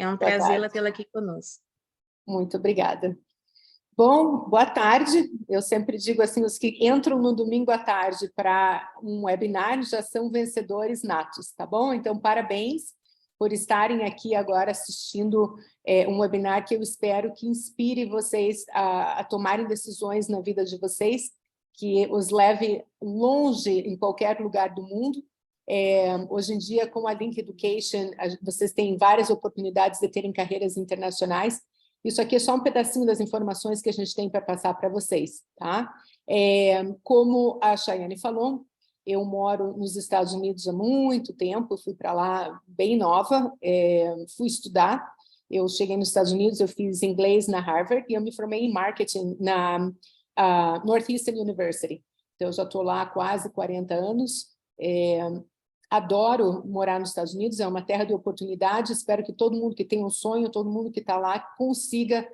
É um Boa prazer tarde. tê-la aqui conosco. Muito obrigada. Bom, boa tarde. Eu sempre digo assim, os que entram no domingo à tarde para um webinar já são vencedores natos, tá bom? Então, parabéns por estarem aqui agora assistindo um webinar que eu espero que inspire vocês a tomarem decisões na vida de vocês, que os leve longe em qualquer lugar do mundo. Hoje em dia, com a Link Education, vocês têm várias oportunidades de terem carreiras internacionais. Isso aqui é só um pedacinho das informações que a gente tem para passar para vocês, tá? Como a Chayane falou, eu moro nos Estados Unidos há muito tempo, fui para lá bem nova, fui estudar. Eu cheguei nos Estados Unidos, eu fiz inglês na Harvard e eu me formei em marketing na Northeastern University. Então, eu já estou lá há quase 40 anos. Adoro morar nos Estados Unidos, é uma terra de oportunidade, espero que todo mundo que tem um sonho, todo mundo que está lá consiga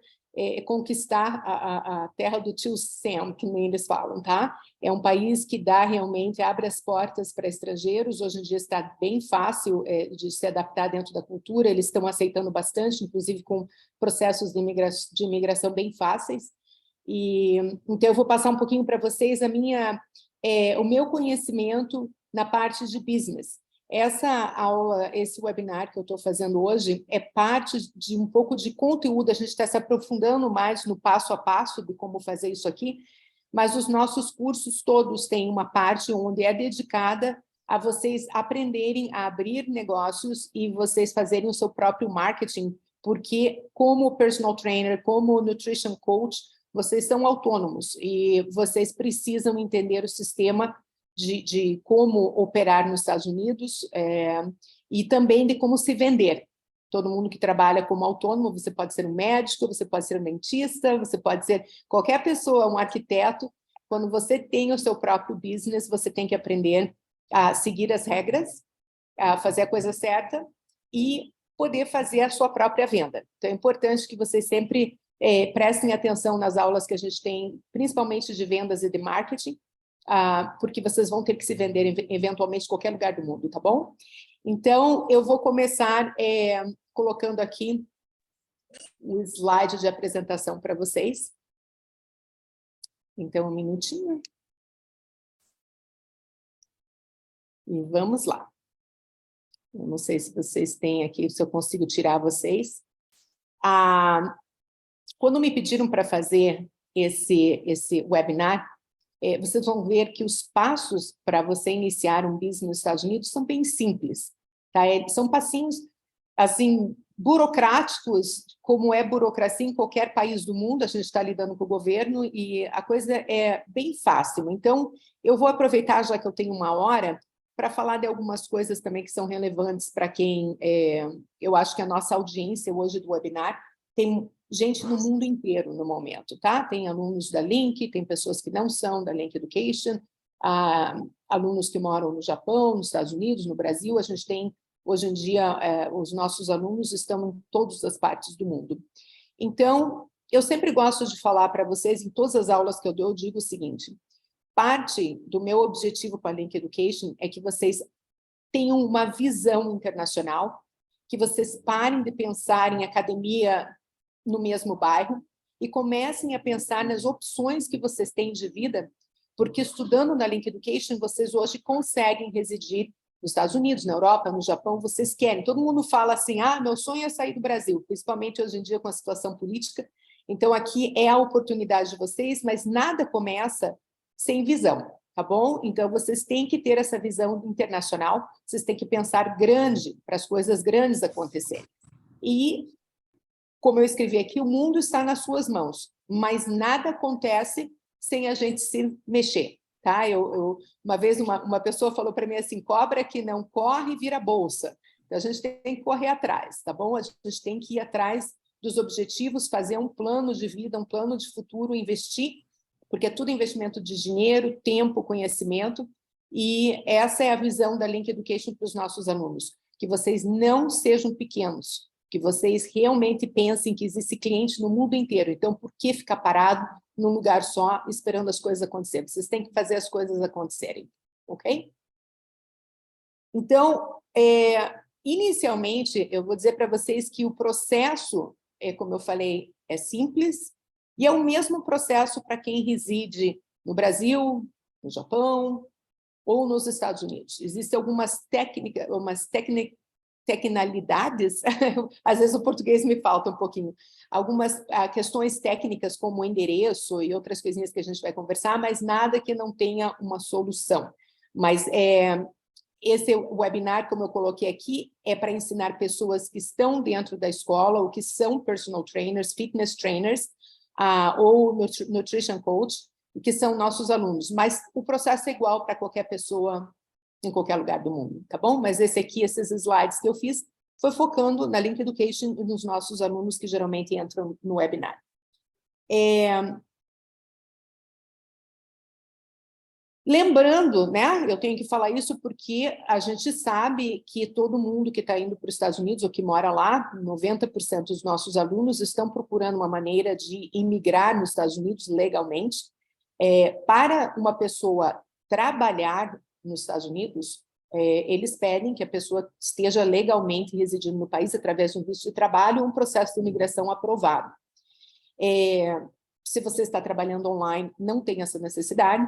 conquistar a terra do tio Sam, que nem eles falam, tá? É um país que dá realmente, abre as portas para estrangeiros, hoje em dia está bem fácil de se adaptar dentro da cultura, eles estão aceitando bastante, inclusive com processos de imigração bem fáceis. Então, eu vou passar um pouquinho para vocês o meu conhecimento na parte de business. Essa aula, esse webinar que eu estou fazendo hoje, é parte de um pouco de conteúdo, a gente está se aprofundando mais no passo a passo de como fazer isso aqui, mas os nossos cursos todos têm uma parte onde é dedicada a vocês aprenderem a abrir negócios e vocês fazerem o seu próprio marketing, porque como personal trainer, como nutrition coach, vocês são autônomos e vocês precisam entender o sistema de como operar nos Estados Unidos e também de como se vender. Todo mundo que trabalha como autônomo, você pode ser um médico, você pode ser um dentista, você pode ser qualquer pessoa, um arquiteto. Quando você tem o seu próprio business, você tem que aprender a seguir as regras, a fazer a coisa certa e poder fazer a sua própria venda. Então, é importante que vocês sempre prestem atenção nas aulas que a gente tem, principalmente de vendas e de marketing, porque vocês vão ter que se vender eventualmente em qualquer lugar do mundo, tá bom? Então, eu vou começar colocando aqui o slide de apresentação para vocês. Então, um minutinho. E vamos lá. Eu não sei se vocês têm aqui, se eu consigo tirar vocês. Quando me pediram para fazer esse webinar, vocês vão ver que os passos para você iniciar um business nos Estados Unidos são bem simples, tá? São passinhos, assim, burocráticos, como é burocracia em qualquer país do mundo, a gente está lidando com o governo e a coisa é bem fácil. Então, eu vou aproveitar, já que eu tenho uma hora, para falar de algumas coisas também que são relevantes para quem... eu acho que a nossa audiência hoje do webinar tem gente no mundo inteiro no momento, tá? Tem alunos da Link, tem pessoas que não são da Link Education, alunos que moram no Japão, nos Estados Unidos, no Brasil. A gente tem, hoje em dia, os nossos alunos estão em todas as partes do mundo. Então, eu sempre gosto de falar para vocês, em todas as aulas que eu dou, eu digo o seguinte: parte do meu objetivo com a Link Education é que vocês tenham uma visão internacional, que vocês parem de pensar em academia no mesmo bairro e comecem a pensar nas opções que vocês têm de vida, porque estudando na Link Education, vocês hoje conseguem residir nos Estados Unidos, na Europa, no Japão, vocês querem. Todo mundo fala assim, meu sonho é sair do Brasil, principalmente hoje em dia com a situação política. Então, aqui é a oportunidade de vocês, mas nada começa sem visão, tá bom? Então, vocês têm que ter essa visão internacional, vocês têm que pensar grande para as coisas grandes acontecerem. E como eu escrevi aqui, o mundo está nas suas mãos, mas nada acontece sem a gente se mexer, tá? Uma vez uma pessoa falou para mim assim, cobra que não corre vira bolsa. Então, a gente tem que correr atrás, tá bom? A gente tem que ir atrás dos objetivos, fazer um plano de vida, um plano de futuro, investir, porque é tudo investimento de dinheiro, tempo, conhecimento, e essa é a visão da Link Education para os nossos alunos, que vocês não sejam pequenos, que vocês realmente pensem que existe cliente no mundo inteiro. Então, por que ficar parado num lugar só, esperando as coisas acontecerem? Vocês têm que fazer as coisas acontecerem, ok? Então, Inicialmente, eu vou dizer para vocês que o processo, como eu falei, é simples, e é o mesmo processo para quem reside no Brasil, no Japão ou nos Estados Unidos. Existem algumas tecnicalidades, às vezes o português me falta um pouquinho, algumas questões técnicas como o endereço e outras coisinhas que a gente vai conversar, mas nada que não tenha uma solução. Mas esse webinar, como eu coloquei aqui, é para ensinar pessoas que estão dentro da escola ou que são personal trainers, fitness trainers, ou nutrition coach, que são nossos alunos. Mas o processo é igual para qualquer pessoa em qualquer lugar do mundo, tá bom? Mas esses slides que eu fiz foi focando na Link Education e nos nossos alunos que geralmente entram no webinar. Lembrando, né, eu tenho que falar isso porque a gente sabe que todo mundo que está indo para os Estados Unidos ou que mora lá, 90% dos nossos alunos estão procurando uma maneira de imigrar nos Estados Unidos legalmente. Para uma pessoa trabalhar nos Estados Unidos, eles pedem que a pessoa esteja legalmente residindo no país através de um visto de trabalho ou um processo de imigração aprovado. Se você está trabalhando online, não tem essa necessidade.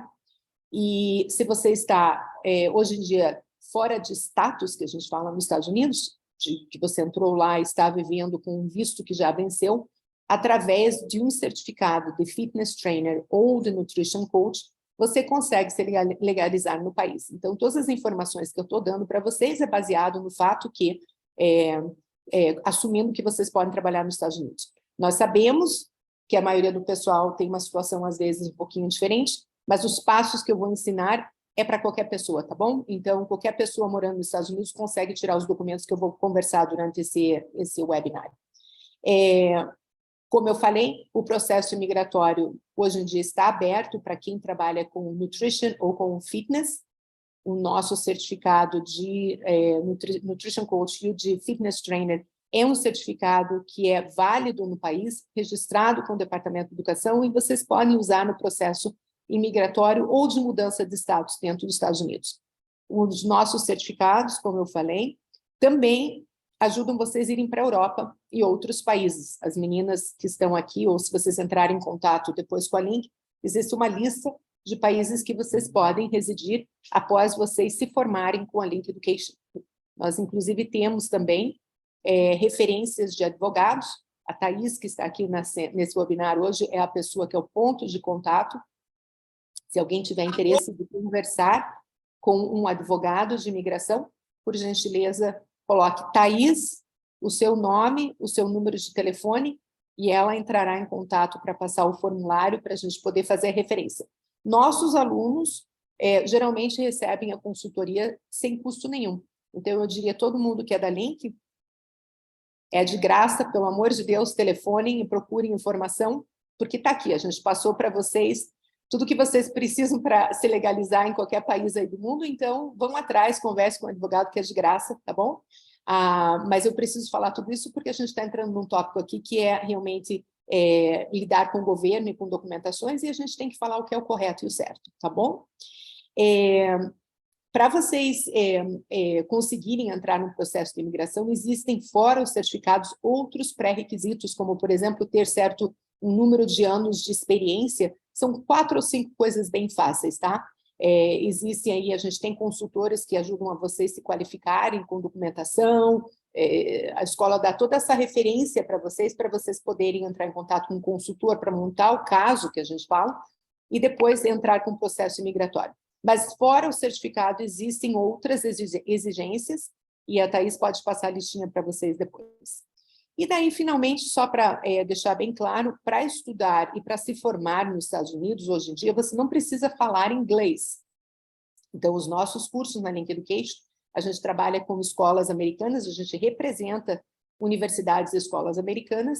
E se você está, hoje em dia, fora de status, que a gente fala nos Estados Unidos, que você entrou lá e está vivendo com um visto que já venceu, através de um certificado de fitness trainer ou de nutrition coach, você consegue se legalizar no país. Então, todas as informações que eu estou dando para vocês é baseado no fato que, assumindo que vocês podem trabalhar nos Estados Unidos. Nós sabemos que a maioria do pessoal tem uma situação, às vezes, um pouquinho diferente, mas os passos que eu vou ensinar é para qualquer pessoa, tá bom? Então, qualquer pessoa morando nos Estados Unidos consegue tirar os documentos que eu vou conversar durante esse webinar. Como eu falei, o processo migratório hoje em dia está aberto para quem trabalha com nutrition ou com fitness. O nosso certificado de nutrition coach e o de fitness trainer é um certificado que é válido no país, registrado com o Departamento de Educação, e vocês podem usar no processo imigratório ou de mudança de status dentro dos Estados Unidos. Os nossos certificados, como eu falei, também ajudam vocês a irem para a Europa e outros países. As meninas que estão aqui, ou se vocês entrarem em contato depois com a Link, existe uma lista de países que vocês podem residir após vocês se formarem com a Link Education. Nós, inclusive, temos também referências de advogados. A Thaís, que está aqui nesse webinar hoje, é a pessoa que é o ponto de contato. Se alguém tiver interesse de conversar com um advogado de imigração, por gentileza, coloque Thaís, o seu nome, o seu número de telefone, e ela entrará em contato para passar o formulário para a gente poder fazer a referência. Nossos alunos geralmente recebem a consultoria sem custo nenhum. Então, eu diria a todo mundo que é da Link, é de graça, pelo amor de Deus, telefonem e procurem informação, porque está aqui, a gente passou para vocês tudo que vocês precisam para se legalizar em qualquer país aí do mundo, então vão atrás, converse com o advogado, que é de graça, tá bom? Mas eu preciso falar tudo isso porque a gente está entrando num tópico aqui que é realmente lidar com o governo e com documentações, e a gente tem que falar o que é o correto e o certo, tá bom? Para vocês conseguirem entrar no processo de imigração, existem, fora os certificados, outros pré-requisitos, como, por exemplo, ter um número de anos de experiência. São 4 ou 5 coisas bem fáceis, tá? Existem aí, a gente tem consultores que ajudam a vocês se qualificarem com documentação, a escola dá toda essa referência para vocês poderem entrar em contato com um consultor para montar o caso que a gente fala, e depois entrar com o processo imigratório. Mas fora o certificado, existem outras exigências, e a Thaís pode passar a listinha para vocês depois. E daí, finalmente, só para deixar bem claro, para estudar e para se formar nos Estados Unidos, hoje em dia, você não precisa falar inglês. Então, os nossos cursos na Link Education, a gente trabalha com escolas americanas, a gente representa universidades e escolas americanas,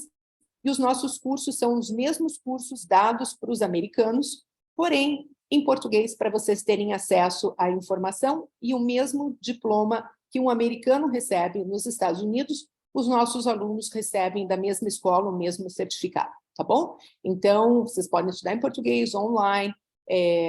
e os nossos cursos são os mesmos cursos dados para os americanos, porém, em português, para vocês terem acesso à informação, e o mesmo diploma que um americano recebe nos Estados Unidos, os nossos alunos recebem da mesma escola o mesmo certificado, tá bom? Então, vocês podem estudar em português, online,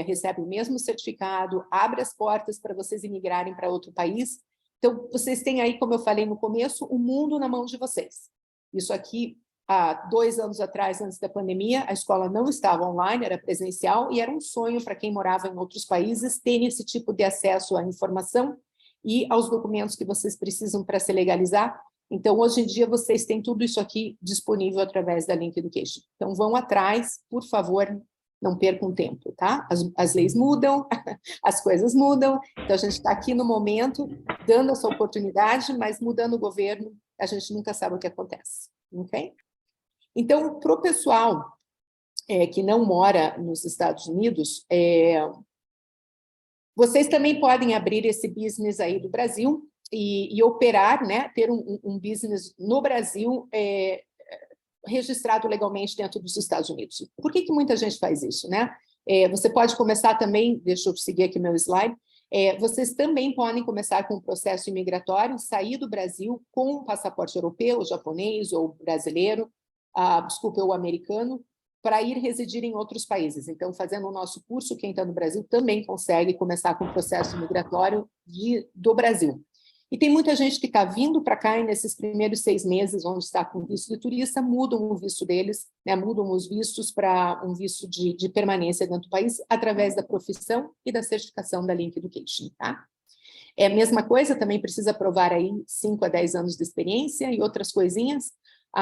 recebem o mesmo certificado, abre as portas para vocês imigrarem para outro país, Então, vocês têm aí, como eu falei no começo, o mundo na mão de vocês. Isso aqui, há 2 anos atrás, antes da pandemia, a escola não estava online, era presencial, e era um sonho para quem morava em outros países ter esse tipo de acesso à informação e aos documentos que vocês precisam para se legalizar. Então, hoje em dia, vocês têm tudo isso aqui disponível através da Link Education. Então, vão atrás, por favor, não percam tempo, tá? As leis mudam, as coisas mudam, então a gente está aqui no momento, dando essa oportunidade, mas mudando o governo, a gente nunca sabe o que acontece, ok? Então, para o pessoal que não mora nos Estados Unidos, vocês também podem abrir esse business aí do Brasil e operar, né? Ter um business no Brasil registrado legalmente dentro dos Estados Unidos. Por que muita gente faz isso, né? Você pode começar também, deixa eu seguir aqui meu slide, vocês também podem começar com o processo imigratório, sair do Brasil com um passaporte europeu, japonês ou brasileiro, ou americano, para ir residir em outros países. Então, fazendo o nosso curso, quem está no Brasil também consegue começar com o processo migratório do Brasil. E tem muita gente que está vindo para cá e nesses primeiros 6 meses, onde está com visto de turista, mudam o visto deles, né, mudam os vistos para um visto de permanência dentro do país, através da profissão e da certificação da Link Education, tá? A mesma coisa, também precisa provar aí 5 a 10 anos de experiência e outras coisinhas,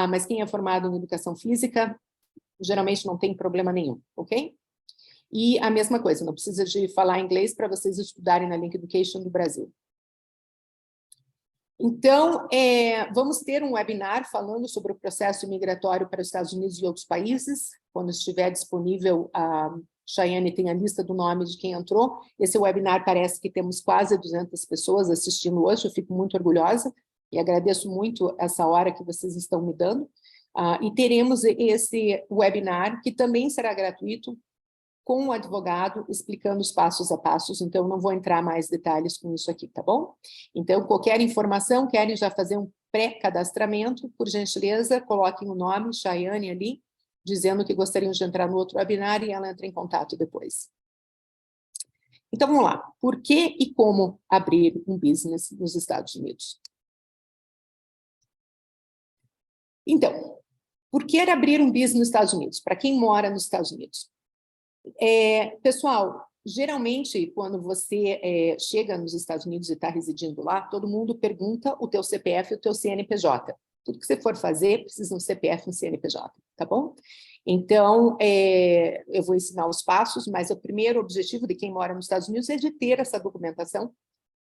mas quem é formado em educação física, geralmente não tem problema nenhum, ok? E a mesma coisa, não precisa de falar inglês para vocês estudarem na Link Education do Brasil. Então, vamos ter um webinar falando sobre o processo migratório para os Estados Unidos e outros países. Quando estiver disponível, a Chayane tem a lista do nome de quem entrou. Esse webinar parece que temos quase 200 pessoas assistindo hoje, eu fico muito orgulhosa e agradeço muito essa hora que vocês estão me dando. E teremos esse webinar, que também será gratuito, com o advogado, explicando os passos a passos, então não vou entrar mais detalhes com isso aqui, tá bom? Então, qualquer informação, querem já fazer um pré-cadastramento, por gentileza, coloquem o nome, Chayane ali, dizendo que gostariam de entrar no outro webinar e ela entra em contato depois. Então, vamos lá. Por que e como abrir um business nos Estados Unidos? Então, por que abrir um business nos Estados Unidos? Para quem mora nos Estados Unidos. Pessoal, geralmente, quando você chega nos Estados Unidos e está residindo lá, todo mundo pergunta o teu CPF e o teu CNPJ. Tudo que você for fazer, precisa de um CPF e um CNPJ, tá bom? Então, eu vou ensinar os passos, mas o primeiro objetivo de quem mora nos Estados Unidos é de ter essa documentação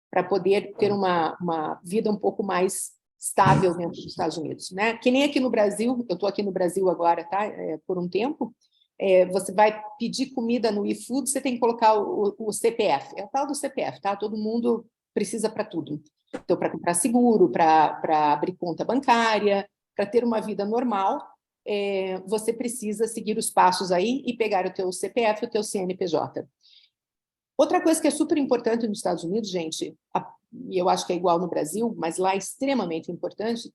para poder ter uma vida um pouco mais estável dentro dos Estados Unidos, né? Que nem aqui no Brasil, eu estou aqui no Brasil agora, tá? Por um tempo, você vai pedir comida no iFood, você tem que colocar o CPF, é o tal do CPF, tá? Todo mundo precisa para tudo. Então, para comprar seguro, para abrir conta bancária, para ter uma vida normal, você precisa seguir os passos aí e pegar o teu CPF e o teu CNPJ. Outra coisa que é super importante nos Estados Unidos, gente, e eu acho que é igual no Brasil, mas lá é extremamente importante,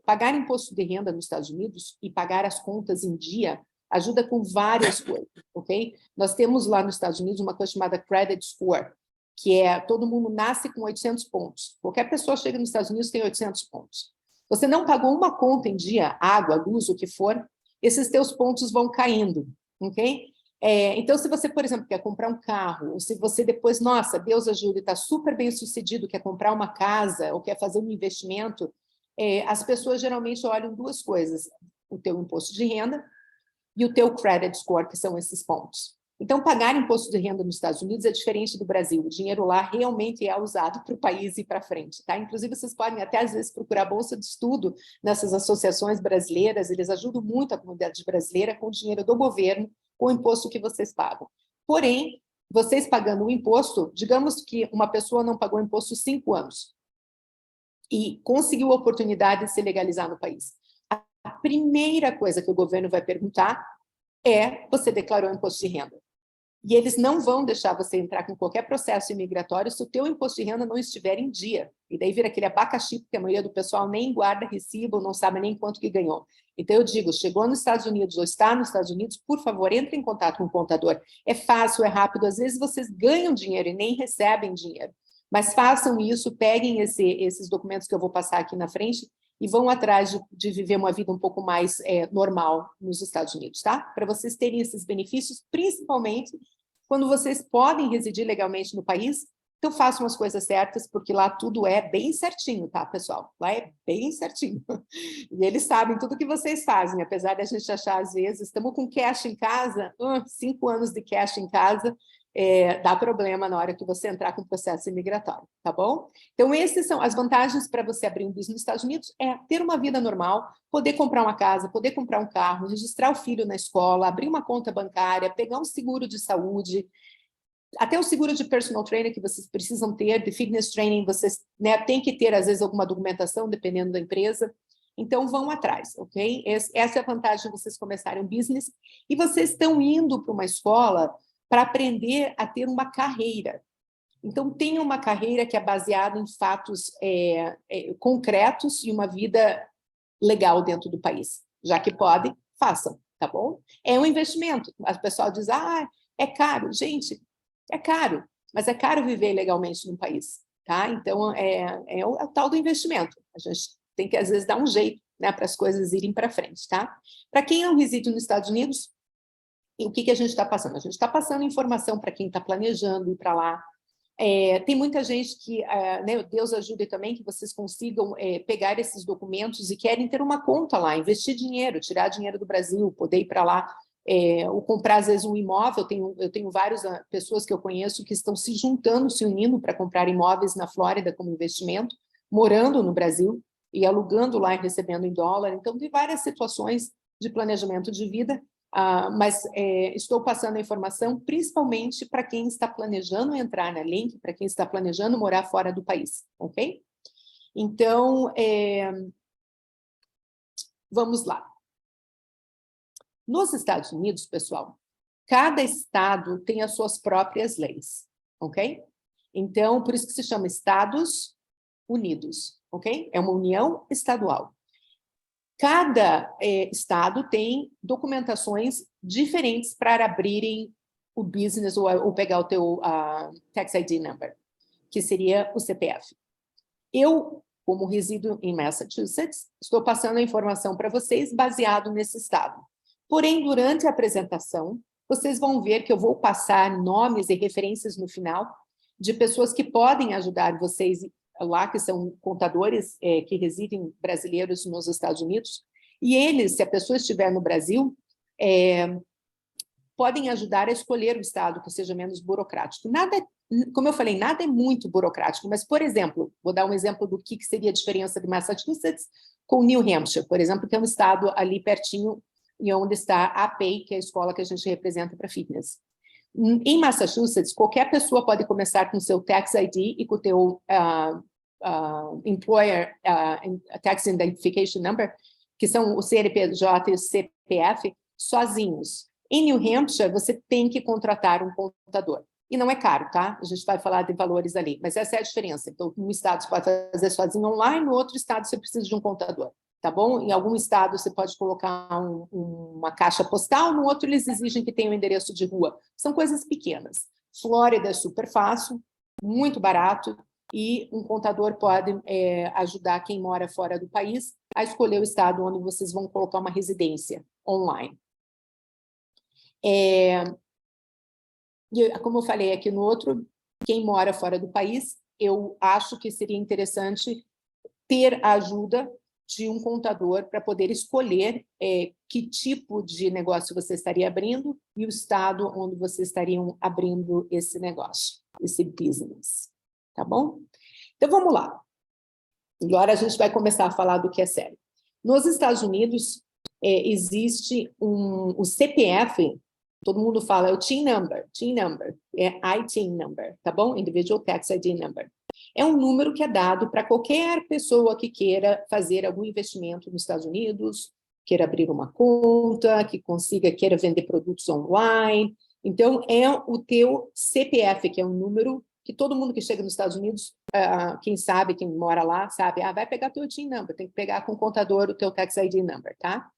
pagar imposto de renda nos Estados Unidos e pagar as contas em dia ajuda com várias coisas, ok? Nós temos lá nos Estados Unidos uma coisa chamada Credit Score, que todo mundo nasce com 800 pontos. Qualquer pessoa chega nos Estados Unidos tem 800 pontos. Você não pagou uma conta em dia, água, luz, o que for, esses teus pontos vão caindo, ok? Então, se você, por exemplo, quer comprar um carro, ou se você depois, nossa, Deus ajude, está super bem sucedido, quer comprar uma casa, ou quer fazer um investimento, as pessoas geralmente olham 2 coisas, o teu imposto de renda e o teu credit score, que são esses pontos. Então, pagar imposto de renda nos Estados Unidos é diferente do Brasil. O dinheiro lá realmente é usado para o país ir para frente, tá? Inclusive, vocês podem até, às vezes, procurar bolsa de estudo nessas associações brasileiras, eles ajudam muito a comunidade brasileira com o dinheiro do governo, com o imposto que vocês pagam. Porém, vocês pagando o imposto, digamos que uma pessoa não pagou imposto 5 anos e conseguiu a oportunidade de se legalizar no país. A primeira coisa que o governo vai perguntar você declarou imposto de renda. E eles não vão deixar você entrar com qualquer processo imigratório se o teu imposto de renda não estiver em dia. E daí vira aquele abacaxi, porque a maioria do pessoal nem guarda recibo, não sabe nem quanto que ganhou. Então, eu digo, chegou nos Estados Unidos ou está nos Estados Unidos, por favor, entre em contato com o contador. É fácil, é rápido. Às vezes, vocês ganham dinheiro e nem recebem dinheiro. Mas façam isso, peguem esses documentos que eu vou passar aqui na frente e vão atrás de viver uma vida um pouco mais normal nos Estados Unidos, tá? Para vocês terem esses benefícios, principalmente quando vocês podem residir legalmente no país. Então, façam as coisas certas, porque lá tudo é bem certinho, tá, pessoal? Lá é bem certinho. E eles sabem tudo que vocês fazem, apesar de a gente achar, às vezes, estamos com cash em casa, 5 anos de cash em casa, dá problema na hora que você entrar com o processo imigratório, tá bom? Então, essas são as vantagens para você abrir um business nos Estados Unidos, ter uma vida normal, poder comprar uma casa, poder comprar um carro, registrar o filho na escola, abrir uma conta bancária, pegar um seguro de saúde, até o seguro de personal trainer que vocês precisam ter, de fitness training, vocês têm que ter, às vezes, alguma documentação, dependendo da empresa. Então, vão atrás, ok? Essa é a vantagem de vocês começarem um business. E vocês estão indo para uma escola para aprender a ter uma carreira. Então, tenha uma carreira que é baseada em fatos concretos e uma vida legal dentro do país. Já que podem, façam, tá bom? É um investimento. O pessoal diz, é caro. Gente, é caro, mas é caro viver legalmente no país, tá? Então, é o tal do investimento. A gente tem que, às vezes, dar um jeito, né, para as coisas irem para frente, tá? Para quem não reside nos Estados Unidos, o que a gente está passando? A gente está passando informação para quem está planejando ir para lá. Tem muita gente que, né, Deus ajude também, que vocês consigam pegar esses documentos e querem ter uma conta lá, investir dinheiro, tirar dinheiro do Brasil, poder ir para lá, ou comprar, às vezes, um imóvel. Eu tenho várias pessoas que eu conheço que estão se juntando, se unindo para comprar imóveis na Flórida como investimento, morando no Brasil e alugando lá e recebendo em dólar. Então, tem várias situações de planejamento de vida, mas estou passando a informação principalmente para quem está planejando entrar na Link, para quem está planejando morar fora do país, ok? Então, vamos lá. Nos Estados Unidos, pessoal, cada estado tem as suas próprias leis, ok? Então, por isso que se chama Estados Unidos, ok? É uma união estadual. Cada estado tem documentações diferentes para abrirem o business ou pegar o teu Tax ID Number, que seria o CPF. Eu, como resido em Massachusetts, estou passando a informação para vocês baseado nesse estado. Porém, durante a apresentação, vocês vão ver que eu vou passar nomes e referências no final de pessoas que podem ajudar vocês lá, que são contadores que residem brasileiros nos Estados Unidos, e eles, se a pessoa estiver no Brasil, podem ajudar a escolher o estado que seja menos burocrático. Nada, como eu falei, nada é muito burocrático, mas, por exemplo, vou dar um exemplo do que seria a diferença de Massachusetts com New Hampshire, por exemplo, que é um estado ali pertinho e onde está a APEI, que é a escola que a gente representa para fitness. Em Massachusetts, qualquer pessoa pode começar com o seu Tax ID e com o teu Employer Tax Identification Number, que são o CNPJ e o CPF, sozinhos. Em New Hampshire, você tem que contratar um contador. E não é caro, tá? A gente vai falar de valores ali, mas essa é a diferença. Então, num estado você pode fazer sozinho online, no outro estado você precisa de um contador. Tá bom? Em algum estado você pode colocar uma caixa postal, no outro eles exigem que tenha um endereço de rua. São coisas pequenas. Flórida é super fácil, muito barato, e um contador pode ajudar quem mora fora do país a escolher o estado onde vocês vão colocar uma residência online. Como eu falei aqui no outro, quem mora fora do país, eu acho que seria interessante ter a ajuda de um contador para poder escolher que tipo de negócio você estaria abrindo e o estado onde vocês estariam abrindo esse negócio, esse business, tá bom? Então, vamos lá. Agora a gente vai começar a falar do que é sério. Nos Estados Unidos, existe o CPF, todo mundo fala, é o TIN number, é ITIN number, tá bom? Individual Tax ID Number. É um número que é dado para qualquer pessoa que queira fazer algum investimento nos Estados Unidos, queira abrir uma conta, queira vender produtos online. Então, é o teu CPF, que é um número que todo mundo que chega nos Estados Unidos, quem sabe, quem mora lá, sabe, vai pegar teu TIN number, tem que pegar com o contador o teu Tax ID Number, tá?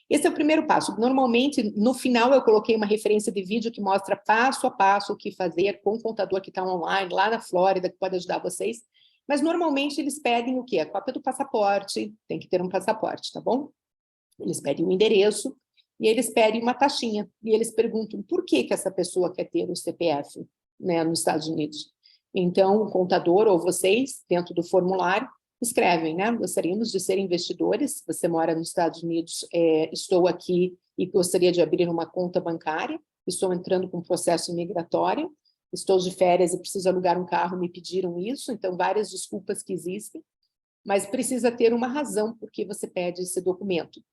Esse é o primeiro passo. Normalmente, no final, eu coloquei uma referência de vídeo que mostra passo a passo o que fazer com o contador que está online, lá na Flórida, que pode ajudar vocês. Mas, normalmente, eles pedem o quê? A cópia do passaporte, tem que ter um passaporte, tá bom? Eles pedem um endereço e eles pedem uma taxinha. E eles perguntam por que essa pessoa quer ter o CPF, né, nos Estados Unidos. Então, o contador ou vocês, dentro do formulário, escrevem, né? Gostaríamos de ser investidores. Você mora nos Estados Unidos, estou aqui e gostaria de abrir uma conta bancária. Estou entrando com um processo migratório. Estou de férias e preciso alugar um carro, me pediram isso. Então, várias desculpas que existem. Mas precisa ter uma razão por que você pede esse documento.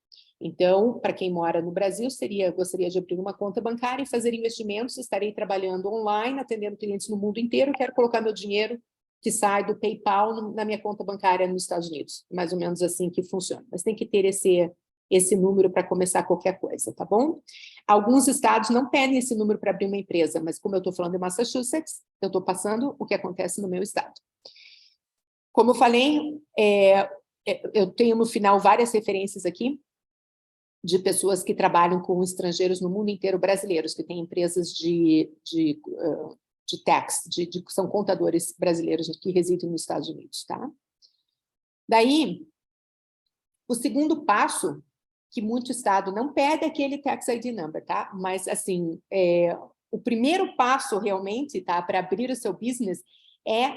Então, para quem mora no Brasil, gostaria de abrir uma conta bancária e fazer investimentos, estarei trabalhando online, atendendo clientes no mundo inteiro, quero colocar meu dinheiro que sai do PayPal na minha conta bancária nos Estados Unidos. Mais ou menos assim que funciona. Mas tem que ter esse número para começar qualquer coisa, tá bom? Alguns estados não pedem esse número para abrir uma empresa, mas como eu estou falando de Massachusetts, eu estou passando o que acontece no meu estado. Como eu falei, eu tenho no final várias referências aqui de pessoas que trabalham com estrangeiros no mundo inteiro, brasileiros, que têm empresas de tax, são contadores brasileiros que residem nos Estados Unidos, tá? Daí, o segundo passo, que muito estado não pede, é aquele tax ID number, tá? Mas, assim, o primeiro passo, realmente, tá, para abrir o seu business é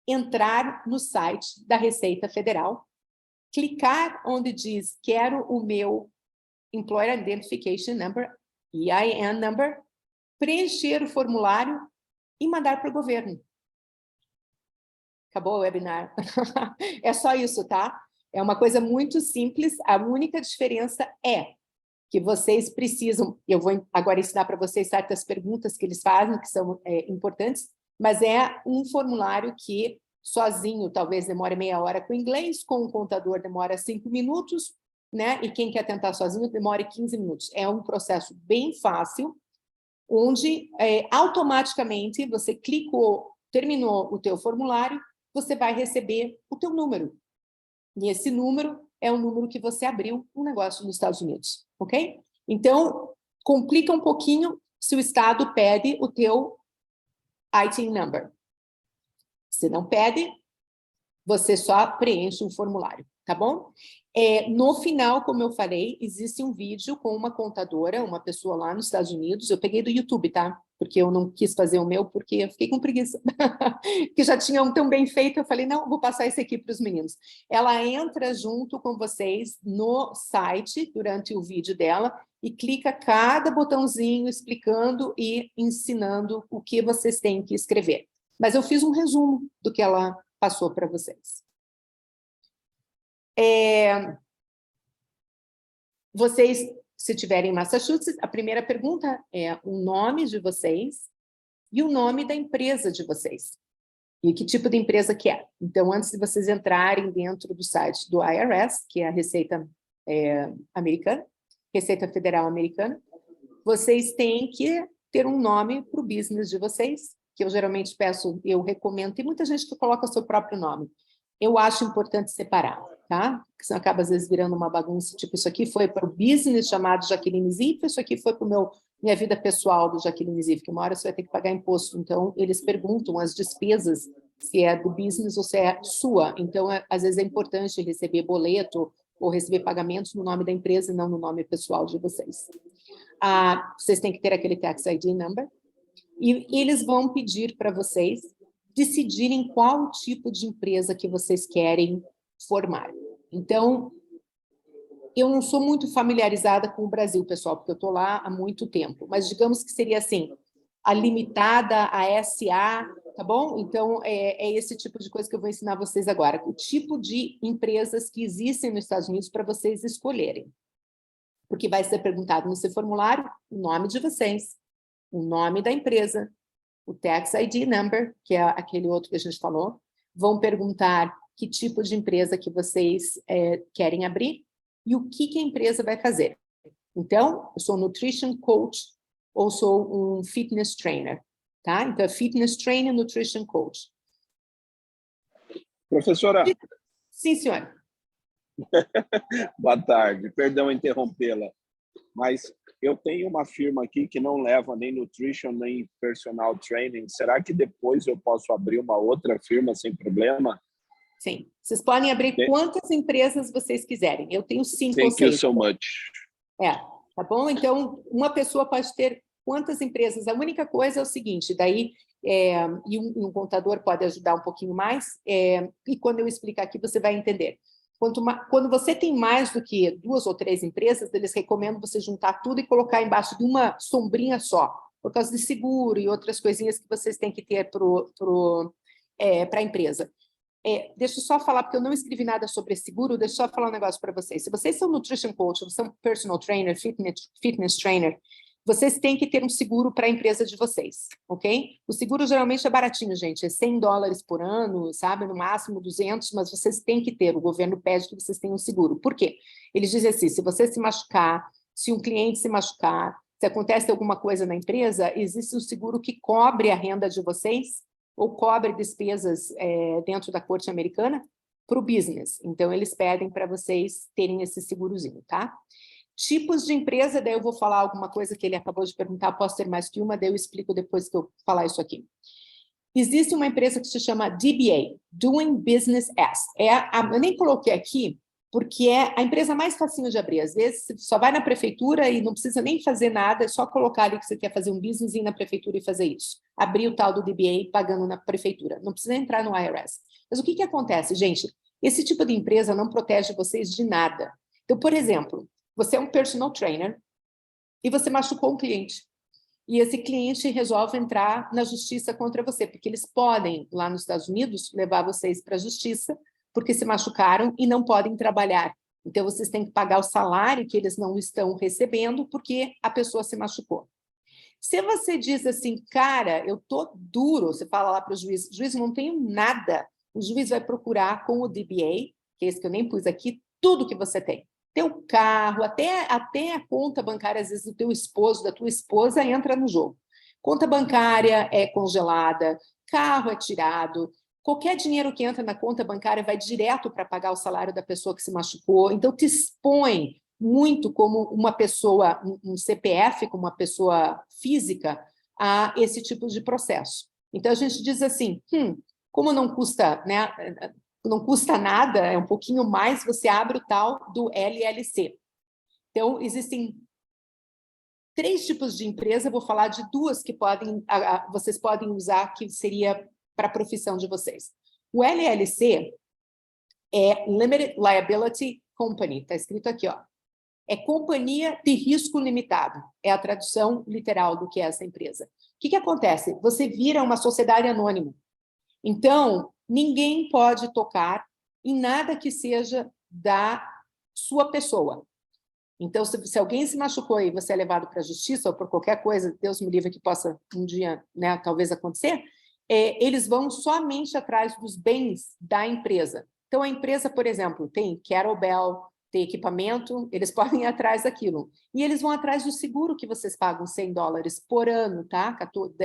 entrar no site da Receita Federal, clicar onde diz, quero o meu Employer Identification Number, EIN Number, preencher o formulário e mandar para o governo. Acabou o webinar. É só isso, tá? É uma coisa muito simples, a única diferença é que vocês precisam, eu vou agora ensinar para vocês certas perguntas que eles fazem, que são importantes, mas é um formulário que sozinho talvez demore meia hora com inglês, com o contador demora 5 minutos, né? E quem quer tentar sozinho demora 15 minutos. É um processo bem fácil, onde automaticamente você clicou, terminou o teu formulário, você vai receber o teu número. E esse número é o número que você abriu um negócio nos Estados Unidos, ok? Então, complica um pouquinho se o Estado pede o teu ITIN number. Se não pede, você só preenche um formulário, tá bom? No final, como eu falei, existe um vídeo com uma contadora, uma pessoa lá nos Estados Unidos, eu peguei do YouTube, tá? Porque eu não quis fazer o meu, porque eu fiquei com preguiça. Que já tinha um tão bem feito, eu falei, não, vou passar esse aqui para os meninos. Ela entra junto com vocês no site, durante o vídeo dela, e clica cada botãozinho explicando e ensinando o que vocês têm que escrever. Mas eu fiz um resumo do que ela passou para vocês. Vocês, se tiverem em Massachusetts, a primeira pergunta é o nome de vocês e o nome da empresa de vocês. E que tipo de empresa que é. Então, antes de vocês entrarem dentro do site do IRS, que é a Receita Americana, Receita Federal Americana, vocês têm que ter um nome para o business de vocês, que eu geralmente peço, eu recomendo, tem muita gente que coloca o seu próprio nome. Eu acho importante separar, tá? Porque senão acaba, às vezes, virando uma bagunça, tipo, isso aqui foi para o business chamado Jaqueline Ziff, isso aqui foi para minha vida pessoal do Jaqueline Ziff, que uma hora você vai ter que pagar imposto. Então, eles perguntam as despesas, se é do business ou se é sua. Então, às vezes, é importante receber boleto ou receber pagamentos no nome da empresa e não no nome pessoal de vocês. Vocês têm que ter aquele Tax ID Number, e eles vão pedir para vocês decidirem qual tipo de empresa que vocês querem formar. Então, eu não sou muito familiarizada com o Brasil, pessoal, porque eu estou lá há muito tempo, mas digamos que seria assim, a limitada, a SA, tá bom? Então, é esse tipo de coisa que eu vou ensinar vocês agora, o tipo de empresas que existem nos Estados Unidos para vocês escolherem. Porque vai ser perguntado no seu formulário o nome de vocês, o nome da empresa, o Tax ID Number, que é aquele outro que a gente falou, vão perguntar que tipo de empresa que vocês querem abrir e o que a empresa vai fazer. Então, eu sou Nutrition Coach ou sou um Fitness Trainer, tá? Então, é Fitness Trainer, Nutrition Coach. Professora. Sim, senhora. Boa tarde, perdão interrompê-la, mas eu tenho uma firma aqui que não leva nem nutrition, nem personal training. Será que depois eu posso abrir uma outra firma sem problema? Sim. Vocês podem abrir quantas empresas vocês quiserem. Eu tenho 5 ou 6. Thank you so much. Tá bom? Então, uma pessoa pode ter quantas empresas? A única coisa é o seguinte, daí, e um contador pode ajudar um pouquinho mais, e quando eu explicar aqui, você vai entender. Quando você tem mais do que 2 ou 3 empresas, eles recomendam você juntar tudo e colocar embaixo de uma sombrinha só, por causa de seguro e outras coisinhas que vocês têm que ter para a empresa. Deixa eu só falar, porque eu não escrevi nada sobre seguro, deixa eu só falar um negócio para vocês. Se vocês são nutrition coach, ou são personal trainer, fitness trainer, vocês têm que ter um seguro para a empresa de vocês, ok? O seguro geralmente é baratinho, gente, é $100 por ano, sabe? No máximo 200, mas vocês têm que ter, o governo pede que vocês tenham um seguro. Por quê? Eles dizem assim, se você se machucar, se um cliente se machucar, se acontece alguma coisa na empresa, existe um seguro que cobre a renda de vocês, ou cobre despesas dentro da corte americana para o business. Então, eles pedem para vocês terem esse segurozinho, tá? Tipos de empresa, daí eu vou falar alguma coisa que ele acabou de perguntar, posso ter mais que uma, daí eu explico depois que eu falar isso aqui. Existe uma empresa que se chama DBA, Doing Business As. Eu nem coloquei aqui, porque é a empresa mais facinho de abrir. Às vezes, você só vai na prefeitura e não precisa nem fazer nada, é só colocar ali que você quer fazer um business e ir na prefeitura e fazer isso. Abrir o tal do DBA pagando na prefeitura. Não precisa entrar no IRS. Mas o que acontece, gente? Esse tipo de empresa não protege vocês de nada. Então, por exemplo, você é um personal trainer e você machucou um cliente. E esse cliente resolve entrar na justiça contra você, porque eles podem, lá nos Estados Unidos, levar vocês para a justiça, porque se machucaram e não podem trabalhar. Então, vocês têm que pagar o salário que eles não estão recebendo, porque a pessoa se machucou. Se você diz assim, cara, eu tô duro, você fala lá para o juiz, não tenho nada, o juiz vai procurar com o DBA, que é esse que eu nem pus aqui, tudo que você tem. Teu carro, até a conta bancária, às vezes, do teu esposo, da tua esposa, entra no jogo. Conta bancária é congelada, carro é tirado, qualquer dinheiro que entra na conta bancária vai direto para pagar o salário da pessoa que se machucou, então te expõe muito como uma pessoa, um CPF, como uma pessoa física, a esse tipo de processo. Então, a gente diz assim, como não custa, né, não custa nada, é um pouquinho mais, você abre o tal do LLC. Então, existem 3 tipos de empresa, eu vou falar de 2 que vocês podem usar, que seria para a profissão de vocês. O LLC é Limited Liability Company, está escrito aqui, ó. É companhia de risco limitado, é a tradução literal do que é essa empresa. O que acontece? Você vira uma sociedade anônima. Então, ninguém pode tocar em nada que seja da sua pessoa. Então, se alguém se machucou e você é levado para a justiça ou por qualquer coisa, Deus me livre que possa um dia, né, talvez acontecer, eles vão somente atrás dos bens da empresa. Então, a empresa, por exemplo, tem kettlebell, tem equipamento, eles podem ir atrás daquilo. E eles vão atrás do seguro que vocês pagam $100 por ano, tá?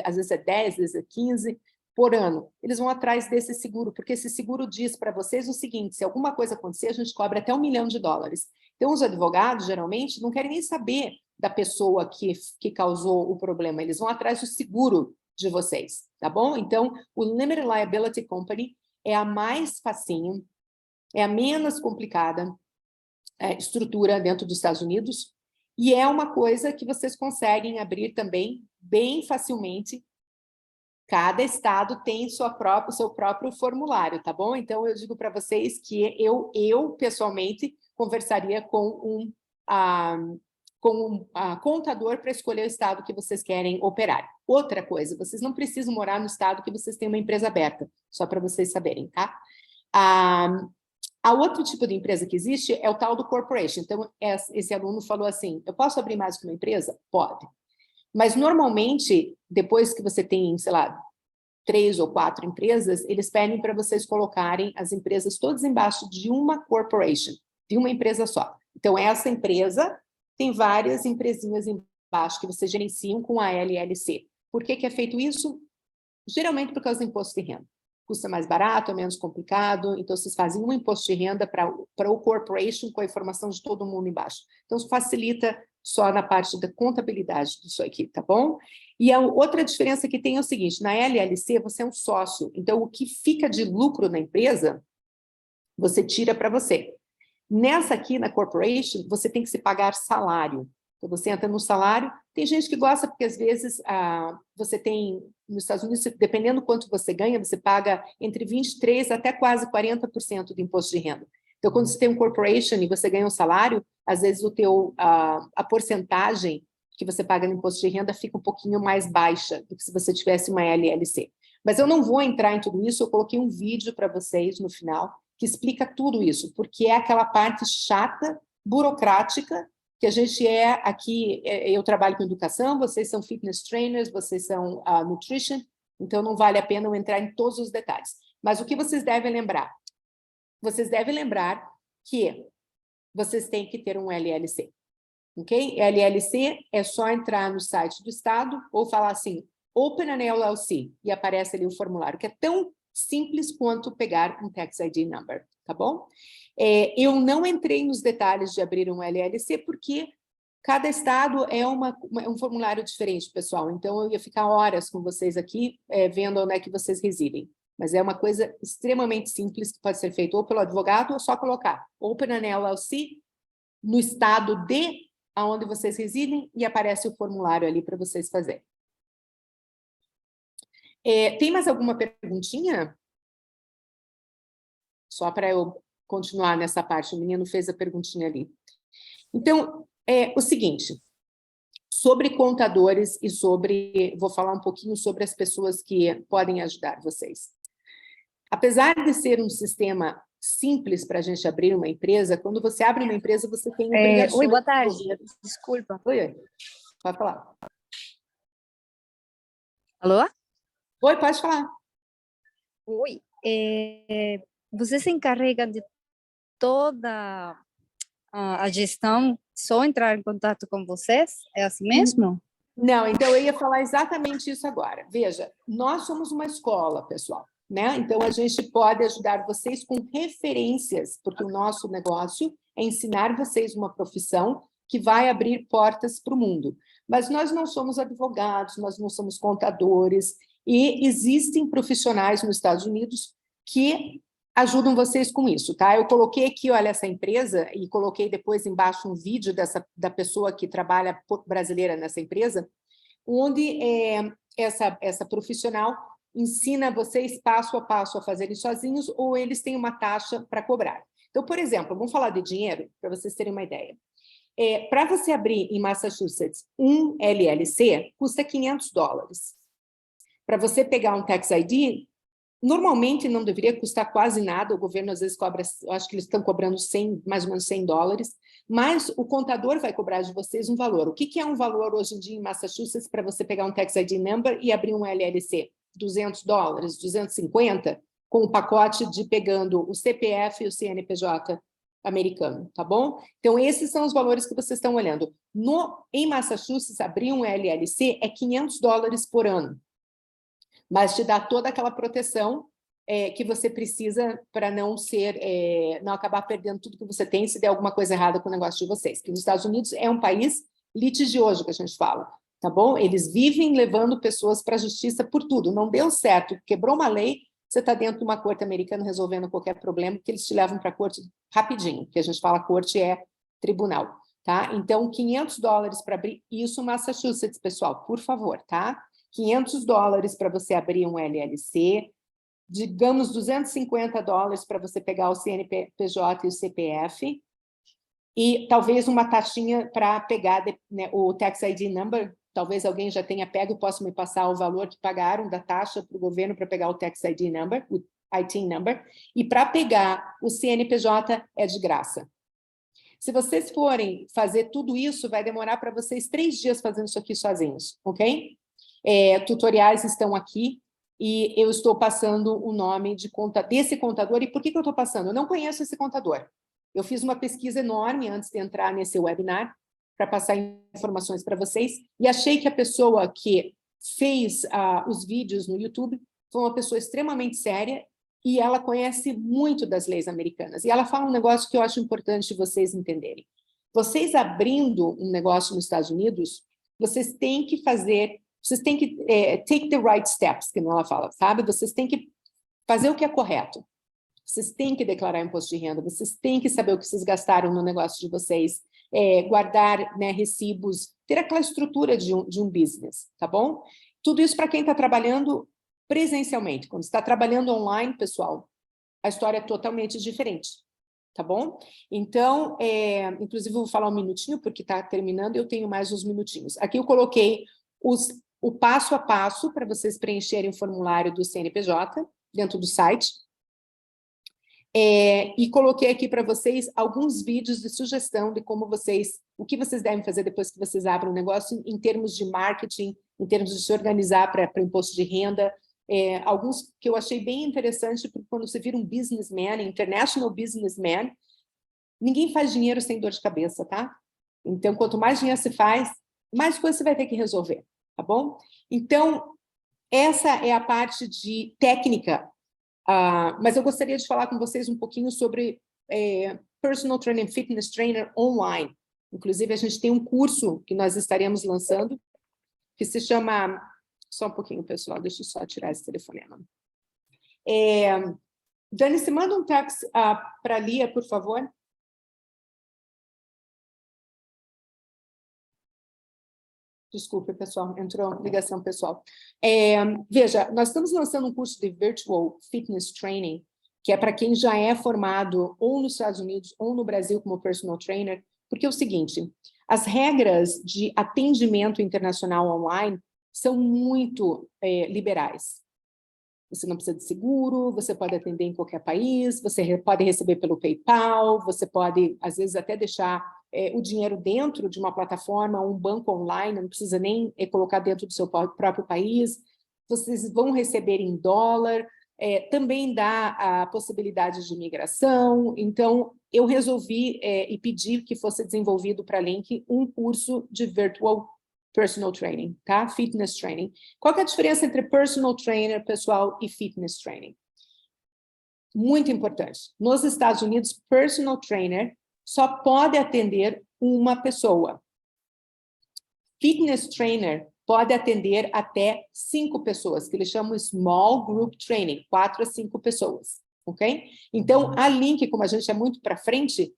Às vezes é 10, às vezes é 15 por ano. Eles vão atrás desse seguro, porque esse seguro diz para vocês o seguinte, se alguma coisa acontecer, a gente cobra até $1 milhão. Então, os advogados, geralmente, não querem nem saber da pessoa que causou o problema, eles vão atrás do seguro de vocês, tá bom? Então, o Limited Liability Company é a mais facinho, é a menos complicada estrutura dentro dos Estados Unidos, e é uma coisa que vocês conseguem abrir também bem facilmente. Cada estado tem seu próprio formulário, tá bom? Então, eu digo para vocês que eu pessoalmente, conversaria com um contador para escolher o estado que vocês querem operar. Outra coisa, vocês não precisam morar no estado que vocês têm uma empresa aberta, só para vocês saberem, tá? A outro tipo de empresa que existe é o tal do corporation. Então, esse aluno falou assim, eu posso abrir mais que uma empresa? Pode. Mas, normalmente, depois que você tem, sei lá, 3 ou 4 empresas, eles pedem para vocês colocarem as empresas todas embaixo de uma corporation, de uma empresa só. Então, essa empresa tem várias empresinhas embaixo que vocês gerenciam com a LLC. Por que é feito isso? Geralmente por causa do imposto de renda. custa mais barato, é menos complicado, então vocês fazem um imposto de renda para o corporation com a informação de todo mundo embaixo. Então, isso facilita só na parte da contabilidade disso aqui, tá bom? E a outra diferença que tem é o seguinte, na LLC você é um sócio, então o que fica de lucro na empresa, você tira para você. Nessa aqui, na corporation, você tem que se pagar salário. Então, você entra no salário, tem gente que gosta porque, às vezes, você tem, nos Estados Unidos, dependendo do quanto você ganha, você paga entre 23% até quase 40% do imposto de renda. Então, quando você tem um corporation e você ganha um salário, às vezes a porcentagem que você paga no imposto de renda fica um pouquinho mais baixa do que se você tivesse uma LLC. Mas eu não vou entrar em tudo isso, eu coloquei um vídeo para vocês no final, que explica tudo isso, porque é aquela parte chata, burocrática, que a gente aqui, eu trabalho com educação, vocês são fitness trainers, vocês são nutrition, então não vale a pena eu entrar em todos os detalhes. Mas o que vocês devem lembrar? Vocês devem lembrar que vocês têm que ter um LLC, ok? LLC é só entrar no site do Estado ou falar assim, Open an LLC, e aparece ali o formulário, que é tão simples quanto pegar um Tax ID Number, tá bom? Eu não entrei nos detalhes de abrir um LLC, porque cada estado é um formulário diferente, pessoal. Então, eu ia ficar horas com vocês aqui, vendo onde é que vocês residem. Mas é uma coisa extremamente simples, que pode ser feito ou pelo advogado, ou só colocar Open an LLC no estado de onde vocês residem, e aparece o formulário ali para vocês fazerem. Tem mais alguma perguntinha? Só para eu continuar nessa parte, o menino fez a perguntinha ali. Então, o seguinte, sobre contadores e vou falar um pouquinho sobre as pessoas que podem ajudar vocês. Apesar de ser um sistema simples para a gente abrir uma empresa, quando você abre uma empresa, você tem obrigações... Oi, boa tarde, desculpa. Oi, pode falar. Alô? Oi, pode falar. Oi, você se encarrega de toda a gestão, só entrar em contato com vocês? É assim mesmo? Não, então eu ia falar exatamente isso agora. Veja, nós somos uma escola, pessoal, né? Então a gente pode ajudar vocês com referências, porque o nosso negócio é ensinar vocês uma profissão que vai abrir portas para o mundo. Mas nós não somos advogados, nós não somos contadores, e existem profissionais nos Estados Unidos que ajudam vocês com isso, tá? Eu coloquei aqui, olha, essa empresa, e coloquei depois embaixo um vídeo da pessoa que trabalha brasileira nessa empresa, onde essa profissional ensina vocês passo a passo a fazerem sozinhos, ou eles têm uma taxa para cobrar. Então, por exemplo, vamos falar de dinheiro, para vocês terem uma ideia. Para você abrir em Massachusetts um LLC, custa $500. Para você pegar um Tax ID, normalmente não deveria custar quase nada, o governo às vezes cobra, eu acho que eles estão cobrando mais ou menos $100, mas o contador vai cobrar de vocês um valor. O que é um valor hoje em dia em Massachusetts para você pegar um Tax ID Number e abrir um LLC? $200, $250, com o pacote de pegando o CPF e o CNPJ americano, tá bom? Então, esses são os valores que vocês estão olhando. Em Massachusetts, abrir um LLC é $500 por ano, mas te dá toda aquela proteção que você precisa para não acabar perdendo tudo que você tem se der alguma coisa errada com o negócio de vocês. Porque nos Estados Unidos é um país litigioso, que a gente fala, tá bom? Eles vivem levando pessoas para a justiça por tudo. Não deu certo, quebrou uma lei, você está dentro de uma corte americana resolvendo qualquer problema, que eles te levam para a corte rapidinho, que a gente fala corte é tribunal, tá? Então, $500 para abrir isso, Massachusetts, pessoal, por favor, tá? $500 para você abrir um LLC, digamos $250 para você pegar o CNPJ e o CPF, e talvez uma taxinha para pegar o Tax ID Number. Talvez alguém já tenha pego e possa me passar o valor que pagaram da taxa para o governo para pegar o Tax ID Number, o ITIN Number, e para pegar o CNPJ é de graça. Se vocês forem fazer tudo isso, vai demorar para vocês 3 dias fazendo isso aqui sozinhos, ok? Tutoriais estão aqui, e eu estou passando o nome desse contador. E por que eu estou passando? Eu não conheço esse contador. Eu fiz uma pesquisa enorme antes de entrar nesse webinar, para passar informações para vocês, e achei que a pessoa que fez os vídeos no YouTube foi uma pessoa extremamente séria e ela conhece muito das leis americanas. E ela fala um negócio que eu acho importante vocês entenderem. Vocês abrindo um negócio nos Estados Unidos, vocês têm que take the right steps, que ela fala, sabe? Vocês têm que fazer o que é correto. Vocês têm que declarar imposto de renda, vocês têm que saber o que vocês gastaram no negócio de vocês, guardar, né, recibos, ter aquela estrutura de um business, tá bom? Tudo isso para quem está trabalhando presencialmente. Quando está trabalhando online, pessoal, a história é totalmente diferente, tá bom? Então, inclusive, eu vou falar um minutinho, porque está terminando, eu tenho mais uns minutinhos. Aqui eu coloquei o passo a passo para vocês preencherem o formulário do CNPJ dentro do site. E coloquei aqui para vocês alguns vídeos de sugestão de o que vocês devem fazer depois que vocês abrem um negócio em termos de marketing, em termos de se organizar para imposto de renda. Alguns que eu achei bem interessante, porque quando você vira um businessman, international businessman, ninguém faz dinheiro sem dor de cabeça, tá? Então, quanto mais dinheiro você faz, mais coisa você vai ter que resolver, tá bom? Então, essa é a parte de técnica. Mas eu gostaria de falar com vocês um pouquinho sobre Personal Trainer, Fitness Trainer online. Inclusive, a gente tem um curso que nós estaremos lançando, que se chama... Só um pouquinho, pessoal, deixa eu só tirar esse telefonema. Dani, se manda um táxi para a Lia, por favor. Desculpe, pessoal, entrou ligação pessoal. Veja, nós estamos lançando um curso de Virtual Fitness Training, que é para quem já é formado ou nos Estados Unidos ou no Brasil como personal trainer, porque é o seguinte, as regras de atendimento internacional online são muito liberais. Você não precisa de seguro, você pode atender em qualquer país, você pode receber pelo PayPal, você pode, às vezes, até deixar o dinheiro dentro de uma plataforma, um banco online, não precisa nem colocar dentro do seu próprio país, vocês vão receber em dólar, também dá a possibilidade de imigração. Então, eu resolvi e pedi que fosse desenvolvido para a Link um curso de Virtual Personal Training, tá? Fitness Training. Qual que é a diferença entre Personal Trainer, pessoal, e Fitness Training? Muito importante. Nos Estados Unidos, Personal Trainer só pode atender uma pessoa. Fitness Trainer pode atender até 5 pessoas, que eles chamam Small Group Training, 4 a 5 pessoas, ok? Então, a Link, como a gente é muito para frente,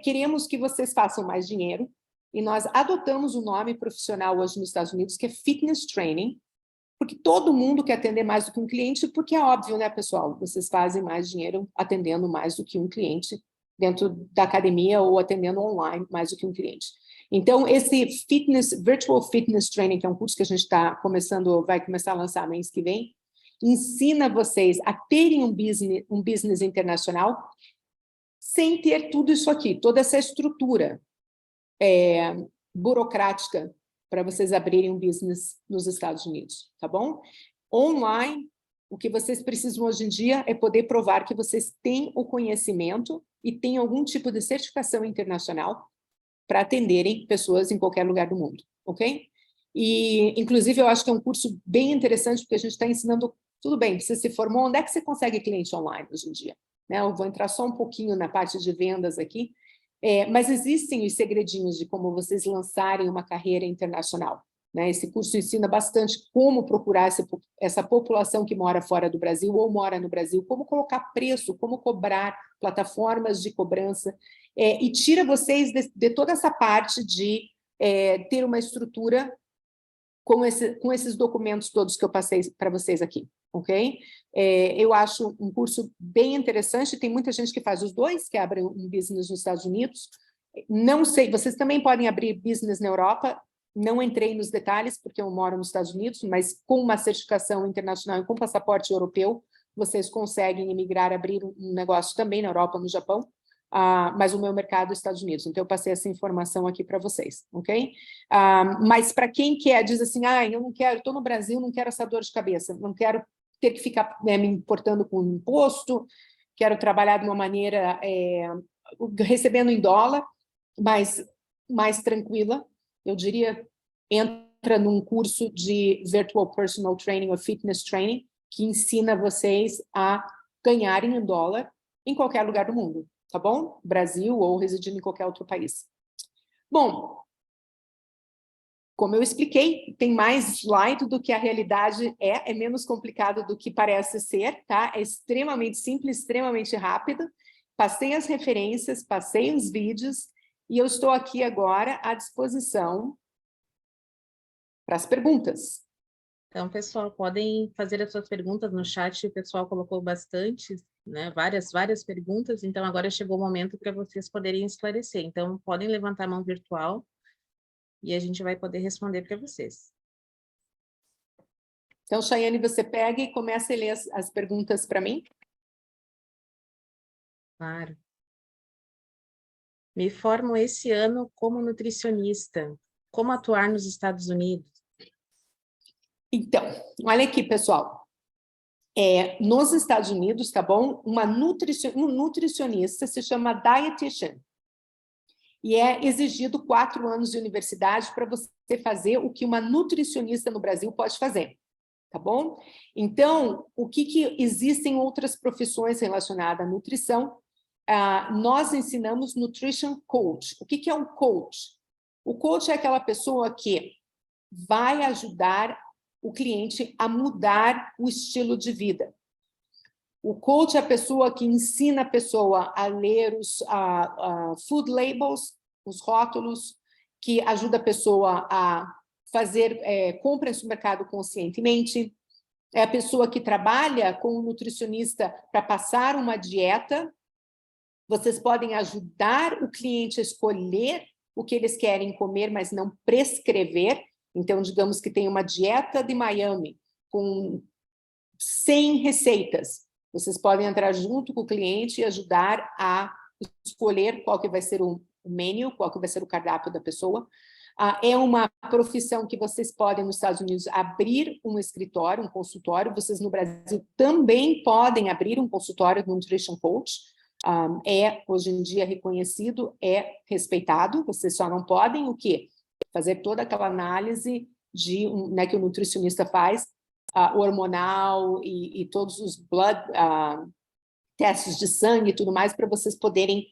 queremos que vocês façam mais dinheiro, e nós adotamos o nome profissional hoje nos Estados Unidos, que é Fitness Training, porque todo mundo quer atender mais do que um cliente, porque é óbvio, né, pessoal? Vocês fazem mais dinheiro atendendo mais do que um cliente dentro da academia ou atendendo online mais do que um cliente. Então, esse Virtual Fitness Training, que é um curso que a gente está vai começar a lançar mês que vem, ensina vocês a terem um business internacional sem ter tudo isso aqui, toda essa estrutura burocrática para vocês abrirem um business nos Estados Unidos, tá bom? Online, o que vocês precisam hoje em dia é poder provar que vocês têm o conhecimento e têm algum tipo de certificação internacional para atenderem pessoas em qualquer lugar do mundo, ok? E, inclusive, eu acho que é um curso bem interessante, porque a gente está ensinando, tudo bem, você se formou, onde é que você consegue cliente online hoje em dia? Né? Eu vou entrar só um pouquinho na parte de vendas aqui, mas existem os segredinhos de como vocês lançarem uma carreira internacional. Né? Esse curso ensina bastante como procurar essa população que mora fora do Brasil ou mora no Brasil, como colocar preço, como cobrar, plataformas de cobrança, e tira vocês de toda essa parte de ter uma estrutura com esses documentos todos que eu passei para vocês aqui, ok? Eu acho um curso bem interessante, tem muita gente que faz os dois, que abre um business nos Estados Unidos. Não sei, vocês também podem abrir business na Europa, não entrei nos detalhes, porque eu moro nos Estados Unidos, mas com uma certificação internacional e com passaporte europeu, vocês conseguem emigrar, abrir um negócio também na Europa, no Japão, mas o meu mercado é Estados Unidos, então eu passei essa informação aqui para vocês, ok? Mas para quem diz assim, eu não quero, estou no Brasil, não quero essa dor de cabeça, não quero ter que ficar me importando com imposto, quero trabalhar de uma maneira recebendo em dólar, mas mais tranquila, eu diria, entra num curso de Virtual Personal Training ou Fitness Training, que ensina vocês a ganharem em dólar em qualquer lugar do mundo, tá bom? Brasil ou residindo em qualquer outro país. Bom, como eu expliquei, tem mais slide do que a realidade é menos complicado do que parece ser, tá? É extremamente simples, extremamente rápido. Passei as referências, passei os vídeos, e eu estou aqui agora à disposição para as perguntas. Então, pessoal, podem fazer as suas perguntas no chat, o pessoal colocou bastante, né? Várias perguntas, então agora chegou o momento para vocês poderem esclarecer. Então, podem levantar a mão virtual, e a gente vai poder responder para vocês. Então, Chayane, você pega e começa a ler as perguntas para mim. Claro. Me formo esse ano como nutricionista. Como atuar nos Estados Unidos? Então, olha aqui, pessoal. Nos Estados Unidos, tá bom? Um nutricionista se chama dietitian. E é exigido 4 anos de universidade para você fazer o que uma nutricionista no Brasil pode fazer, tá bom? Então, o que existem outras profissões relacionadas à nutrição? Nós ensinamos Nutrition Coach. O que é um coach? O coach é aquela pessoa que vai ajudar o cliente a mudar o estilo de vida. O coach é a pessoa que ensina a pessoa a ler os food labels, os rótulos, que ajuda a pessoa a fazer compras no mercado conscientemente. É a pessoa que trabalha com o nutricionista para passar uma dieta. Vocês podem ajudar o cliente a escolher o que eles querem comer, mas não prescrever. Então, digamos que tem uma dieta de Miami com 100 receitas. Vocês podem entrar junto com o cliente e ajudar a escolher qual que vai ser o menu, qual que vai ser o cardápio da pessoa. É uma profissão que vocês podem, nos Estados Unidos, abrir um escritório, um consultório. Vocês, no Brasil, também podem abrir um consultório de Nutrition Coach. Hoje em dia, reconhecido, é respeitado. Vocês só não podem o quê? Fazer toda aquela análise que o nutricionista faz, hormonal e todos os testes de sangue e tudo mais, para vocês poderem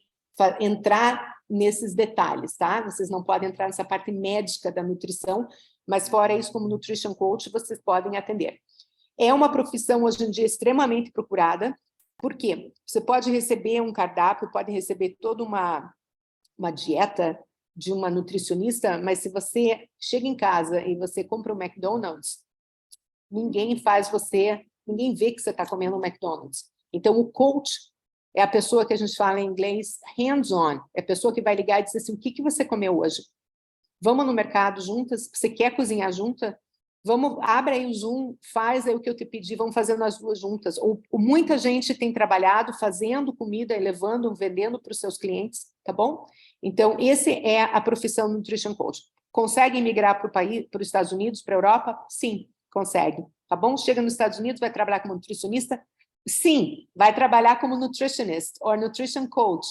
entrar nesses detalhes, tá? Vocês não podem entrar nessa parte médica da nutrição, mas fora isso, como Nutrition Coach, vocês podem atender. É uma profissão, hoje em dia, extremamente procurada. Por quê? Você pode receber um cardápio, pode receber toda uma dieta de uma nutricionista, mas se você chega em casa e você compra um McDonald's, ninguém vê que você está comendo um McDonald's. Então, o coach é a pessoa que a gente fala em inglês hands-on, é a pessoa que vai ligar e dizer assim, o que você comeu hoje? Vamos no mercado juntas? Você quer cozinhar junta? Abre aí o Zoom, faz aí o que eu te pedi, vamos fazendo as duas juntas. Ou muita gente tem trabalhado fazendo comida e levando, vendendo para os seus clientes, tá bom? Então, essa é a profissão Nutrition Coach. Consegue migrar para os Estados Unidos, para a Europa? Sim, consegue, tá bom? Chega nos Estados Unidos, vai trabalhar como nutricionista? Sim, vai trabalhar como nutritionist ou nutrition coach.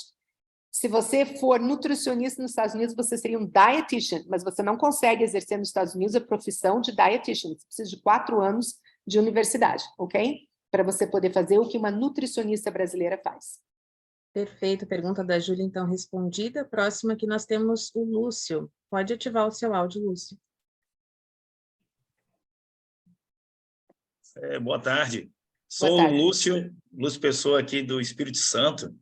Se você for nutricionista nos Estados Unidos, você seria um dietitian, mas você não consegue exercer nos Estados Unidos a profissão de dietitian. Você precisa de 4 anos de universidade, ok? Para você poder fazer o que uma nutricionista brasileira faz. Perfeito, pergunta da Júlia, então, respondida. Próxima que nós temos o Lúcio. Pode ativar o seu áudio, Lúcio. Boa tarde. Sou o Lúcio Pessoa aqui do Espírito Santo.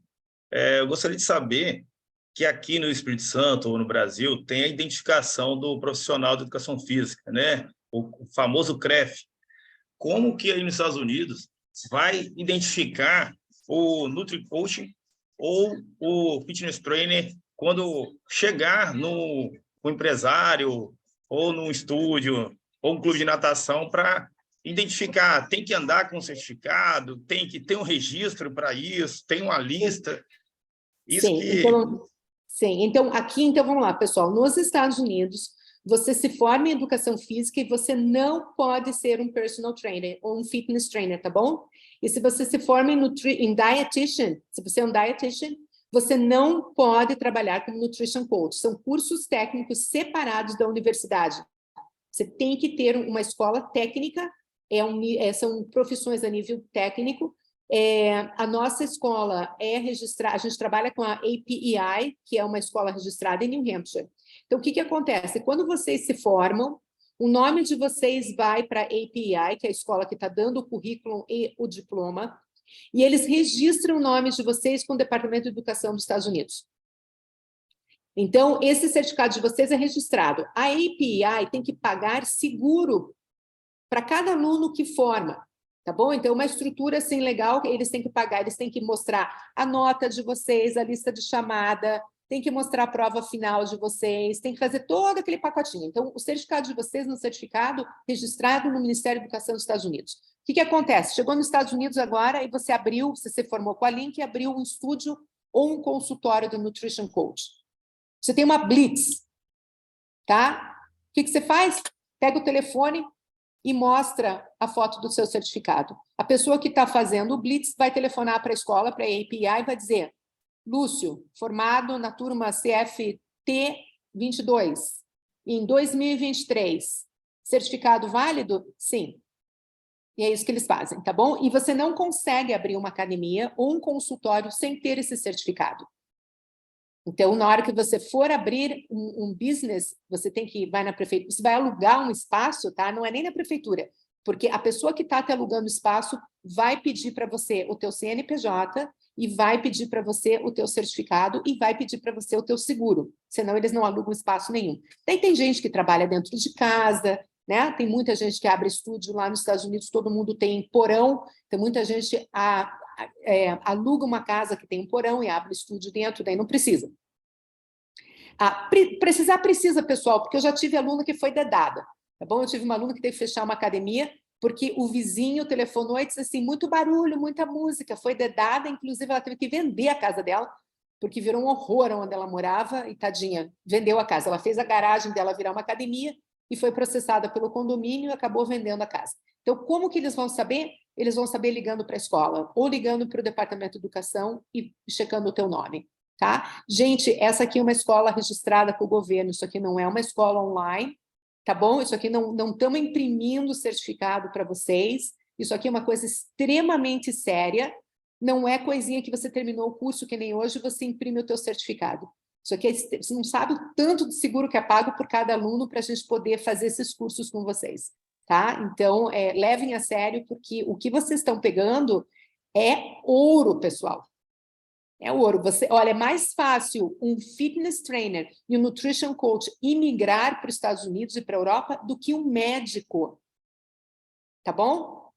Eu gostaria de saber que aqui no Espírito Santo ou no Brasil tem a identificação do profissional de educação física, né? O famoso CREF. Como que aí nos Estados Unidos vai identificar o NutriCoach ou o Fitness Trainer quando chegar no empresário ou no estúdio ou um clube de natação para identificar? Tem que andar com certificado, tem que ter um registro para isso, tem uma lista. Isso sim, que... então aqui, vamos lá, pessoal. Nos Estados Unidos, você se forma em educação física e você não pode ser um personal trainer ou um fitness trainer, tá bom? E se você se forma em dietitian, se você é um dietitian, você não pode trabalhar como nutrition coach. São cursos técnicos separados da universidade. Você tem que ter uma escola técnica são profissões a nível técnico. A nossa escola é registrada, a gente trabalha com a APEI, que é uma escola registrada em New Hampshire. Então, o que acontece? Quando vocês se formam, o nome de vocês vai para a APEI, que é a escola que está dando o currículo e o diploma, e eles registram o nome de vocês com o Departamento de Educação dos Estados Unidos. Então, esse certificado de vocês é registrado. A APEI tem que pagar seguro para cada aluno que forma, tá bom? Então, uma estrutura assim legal, eles têm que pagar, eles têm que mostrar a nota de vocês, a lista de chamada, tem que mostrar a prova final de vocês, tem que fazer todo aquele pacotinho. Então, o certificado de vocês no certificado registrado no Ministério da Educação dos Estados Unidos. O que acontece? Chegou nos Estados Unidos agora e você abriu, você se formou com a Link e abriu um estúdio ou um consultório do Nutrition Coach. Você tem uma blitz, tá? O que você faz? Pega o telefone e mostra a foto do seu certificado. A pessoa que está fazendo o blitz vai telefonar para a escola, para a APEI, e vai dizer: Lúcio, formado na turma CFT 22, em 2023, certificado válido? Sim. E é isso que eles fazem, tá bom? E você não consegue abrir uma academia ou um consultório sem ter esse certificado. Então, na hora que você for abrir um business, você tem que vai na prefeitura, você vai alugar um espaço, tá? Não é nem na prefeitura, porque a pessoa que está te alugando o espaço vai pedir para você o teu CNPJ e vai pedir para você o teu certificado e vai pedir para você o teu seguro, senão eles não alugam espaço nenhum. Daí tem gente que trabalha dentro de casa, né? Tem muita gente que abre estúdio lá nos Estados Unidos, todo mundo tem porão, tem muita gente aluga uma casa que tem um porão e abre estúdio dentro, daí não precisa. Precisa, pessoal, porque eu já tive aluna que foi dedada, tá bom? Eu tive uma aluna que teve que fechar uma academia porque o vizinho telefonou e disse assim, muito barulho, muita música, foi dedada, inclusive ela teve que vender a casa dela, porque virou um horror onde ela morava e, tadinha, vendeu a casa. Ela fez a garagem dela virar uma academia e foi processada pelo condomínio e acabou vendendo a casa. Então, como que eles vão saber? Eles vão saber ligando para a escola ou ligando para o Departamento de Educação e checando o teu nome, tá? Gente, essa aqui é uma escola registrada com o governo, isso aqui não é uma escola online, tá bom? Isso aqui não estamos imprimindo certificado para vocês, isso aqui é uma coisa extremamente séria, não é coisinha que você terminou o curso, que nem hoje você imprime o teu certificado. Isso aqui, você não sabe o tanto de seguro que é pago por cada aluno para a gente poder fazer esses cursos com vocês, tá? Então, levem a sério, porque o que vocês estão pegando é ouro, pessoal. É ouro. Olha, é mais fácil um fitness trainer e um nutrition coach imigrar para os Estados Unidos e para a Europa do que um médico. Tá bom?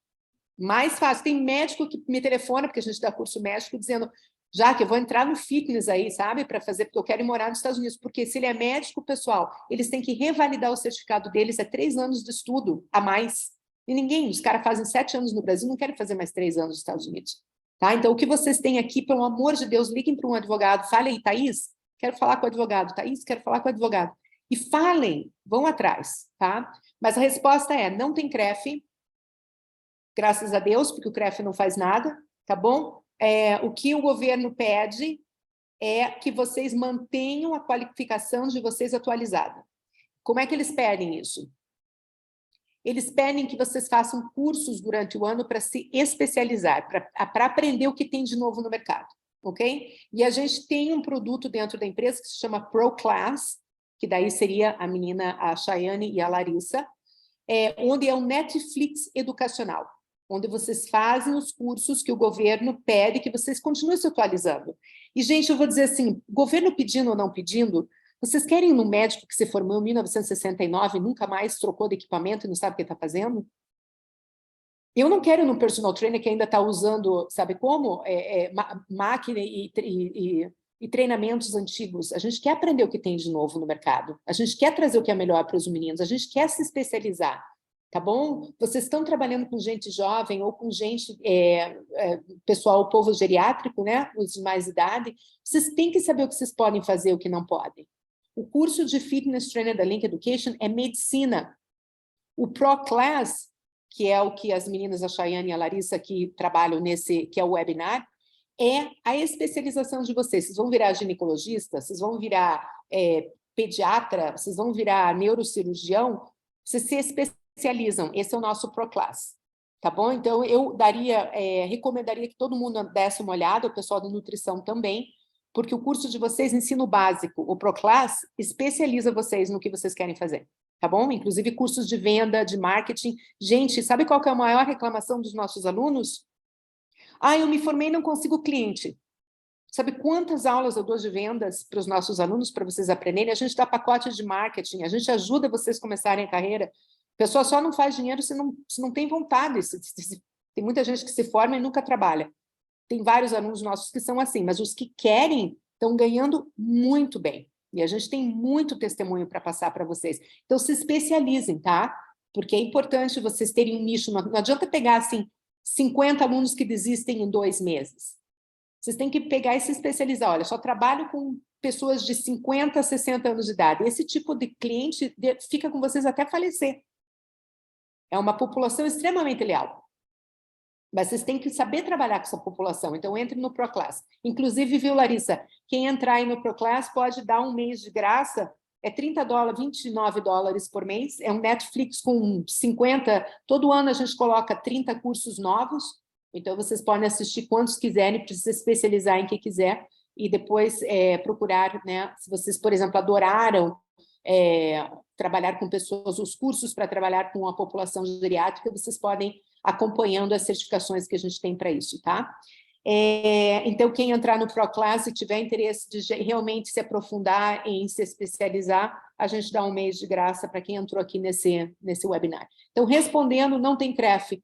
Mais fácil. Tem médico que me telefona, porque a gente dá curso médico, dizendo, já que eu vou entrar no fitness aí, sabe? Para fazer, porque eu quero ir morar nos Estados Unidos. Porque se ele é médico, pessoal, eles têm que revalidar o certificado deles, 3 anos de estudo a mais. E ninguém, os caras fazem 7 anos no Brasil, não querem fazer mais 3 anos nos Estados Unidos. Tá? Então, o que vocês têm aqui, pelo amor de Deus, liguem para um advogado, falem aí, Thaís, quero falar com o advogado, Thaís, quero falar com o advogado. E falem, vão atrás, tá? Mas a resposta é, não tem CREF, graças a Deus, porque o CREF não faz nada, tá bom? O que o governo pede é que vocês mantenham a qualificação de vocês atualizada. Como é que eles pedem isso? Eles pedem que vocês façam cursos durante o ano para se especializar, para aprender o que tem de novo no mercado, ok? E a gente tem um produto dentro da empresa que se chama ProClass, que daí seria a menina, a Chayane e a Larissa, onde é um Netflix educacional, onde vocês fazem os cursos que o governo pede que vocês continuem se atualizando. E, gente, eu vou dizer assim, governo pedindo ou não pedindo, vocês querem ir no médico que se formou em 1969 e nunca mais trocou de equipamento e não sabe o que está fazendo? Eu não quero ir no personal trainer que ainda está usando, sabe como? Máquina e treinamentos antigos. A gente quer aprender o que tem de novo no mercado. A gente quer trazer o que é melhor para os meninos. A gente quer se especializar. Tá bom? Vocês estão trabalhando com gente jovem ou com gente, pessoal, o povo geriátrico, né? Os de mais idade. Vocês têm que saber o que vocês podem fazer e o que não podem. O curso de Fitness Trainer da Link Education é medicina. O ProClass, que é o que as meninas, a Chayane e a Larissa, que trabalham nesse, que é o webinar, é a especialização de vocês. Vocês vão virar ginecologista, vocês vão virar pediatra, vocês vão virar neurocirurgião, vocês se especializam. Esse é o nosso ProClass, tá bom? Então, eu recomendaria que todo mundo desse uma olhada, o pessoal da nutrição também, porque o curso de vocês, ensino básico, o ProClass, especializa vocês no que vocês querem fazer, tá bom? Inclusive cursos de venda, de marketing. Gente, sabe qual que é a maior reclamação dos nossos alunos? Eu me formei e não consigo cliente. Sabe quantas aulas eu dou de vendas para os nossos alunos, para vocês aprenderem? A gente dá pacote de marketing, a gente ajuda vocês a começarem a carreira. A pessoa só não faz dinheiro se não tem vontade. Tem muita gente que se forma e nunca trabalha. Tem vários alunos nossos que são assim, mas os que querem estão ganhando muito bem. E a gente tem muito testemunho para passar para vocês. Então, se especializem, tá? Porque é importante vocês terem um nicho. Não adianta pegar, assim, 50 alunos que desistem em 2 meses. Vocês têm que pegar e se especializar. Olha, só trabalho com pessoas de 50 a 60 anos de idade. Esse tipo de cliente fica com vocês até falecer. É uma população extremamente leal. Mas vocês têm que saber trabalhar com essa população. Então, entre no ProClass. Inclusive, viu, Larissa? Quem entrar aí no ProClass pode dar um mês de graça. É $30, $29 por mês. É um Netflix com 50. Todo ano a gente coloca 30 cursos novos. Então, vocês podem assistir quantos quiserem, precisa especializar em que quiser. E depois procurar, né? Se vocês, por exemplo, adoraram trabalhar com pessoas, os cursos para trabalhar com a população geriátrica, vocês podem acompanhando as certificações que a gente tem para isso, tá? Então, quem entrar no ProClass e tiver interesse de realmente se aprofundar em se especializar, a gente dá um mês de graça para quem entrou aqui nesse webinar. Então, respondendo, não tem CREF.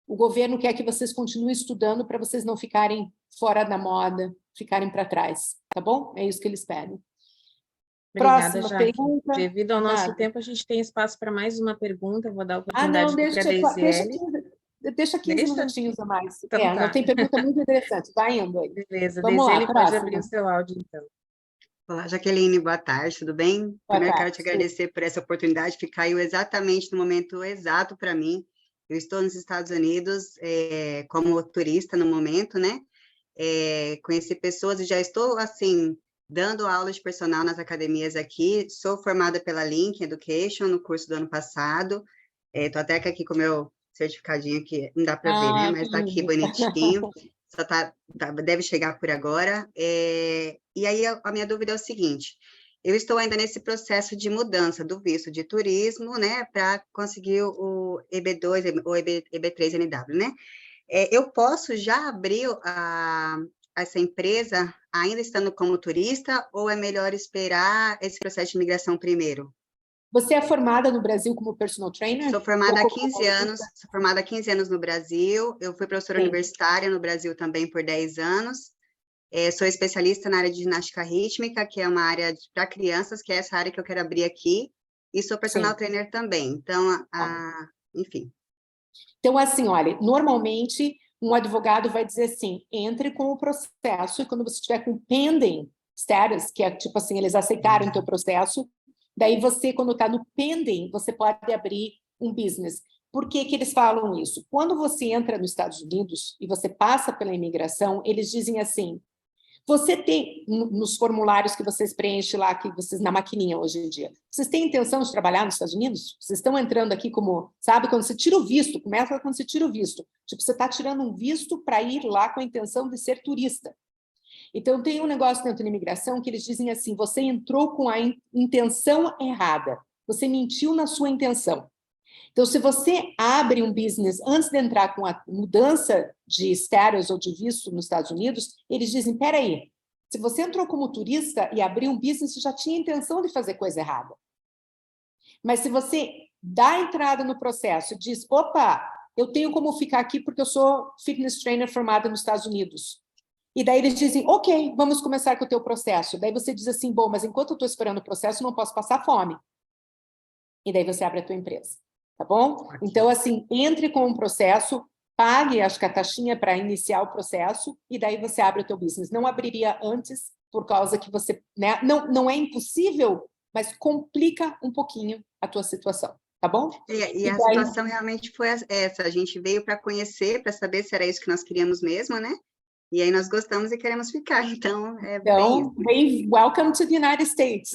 O governo quer que vocês continuem estudando para vocês não ficarem fora da moda, ficarem para trás, tá bom? É isso que eles pedem. Obrigada, Próxima Jaque. pergunta. Devido ao nosso tempo, a gente tem espaço para mais uma pergunta. Vou dar a oportunidade para a deixa 15 minutinhos a mais. Então, tá. Não tem pergunta muito interessante. Vai indo aí. Beleza. Vamos lá, pode abrir o seu áudio, então. Olá, Jaqueline, boa tarde, tudo bem? Primeiro, quero te agradecer por essa oportunidade, que caiu exatamente no momento exato para mim. Eu estou nos Estados Unidos como turista no momento, né? Conheci pessoas e já estou, assim, dando aula de personal nas academias aqui. Sou formada pela Link Education no curso do ano passado. Estou até aqui com o meu certificadinho aqui, não dá para ver, né? Mas está aqui bonitinho. Só deve chegar por agora. E aí, a minha dúvida é o seguinte: eu estou ainda nesse processo de mudança do visto de turismo, né, para conseguir o EB2 ou EB3NW, né? Eu posso já abrir essa empresa ainda estando como turista, ou é melhor esperar esse processo de imigração primeiro? Você é formada no Brasil como personal trainer? Sou formada há 15 anos, sou formada há 15 anos no Brasil. Eu fui professora universitária no Brasil também por 10 anos. Sou especialista na área de ginástica rítmica, que é uma área para crianças, que é essa área que eu quero abrir aqui. E sou personal trainer também. Então, enfim. Então, assim, olha, normalmente um advogado vai dizer assim, entre com o processo, e quando você estiver com pending status, que é tipo assim, eles aceitaram o teu processo, daí você, quando está no pending, você pode abrir um business. Por que que eles falam isso? Quando você entra nos Estados Unidos e você passa pela imigração, eles dizem assim, você tem, nos formulários que vocês preenchem lá, que vocês na maquininha hoje em dia, vocês têm intenção de trabalhar nos Estados Unidos? Vocês estão entrando aqui como, sabe, quando você tira o visto, começa quando você tira o visto. Tipo, você está tirando um visto para ir lá com a intenção de ser turista. Então, tem um negócio dentro da imigração que eles dizem assim, você entrou com a intenção errada, você mentiu na sua intenção. Então, se você abre um business antes de entrar com a mudança de status ou de visto nos Estados Unidos, eles dizem, peraí, se você entrou como turista e abriu um business, você já tinha intenção de fazer coisa errada. Mas se você dá entrada no processo e diz, opa, eu tenho como ficar aqui porque eu sou fitness trainer formada nos Estados Unidos. E daí eles dizem, ok, vamos começar com o teu processo. Daí você diz assim, bom, mas enquanto eu estou esperando o processo, não posso passar fome. E daí você abre a tua empresa. Tá bom? Então, assim, entre com o processo, pague, acho que a taxinha para iniciar o processo, e daí você abre o teu business. Não abriria antes, por causa que você... Né, não é impossível, mas complica um pouquinho a tua situação. Tá bom? E a situação realmente foi essa. A gente veio para conhecer, para saber se era isso que nós queríamos mesmo, né? E aí nós gostamos e queremos ficar. Então, bem welcome to the United States.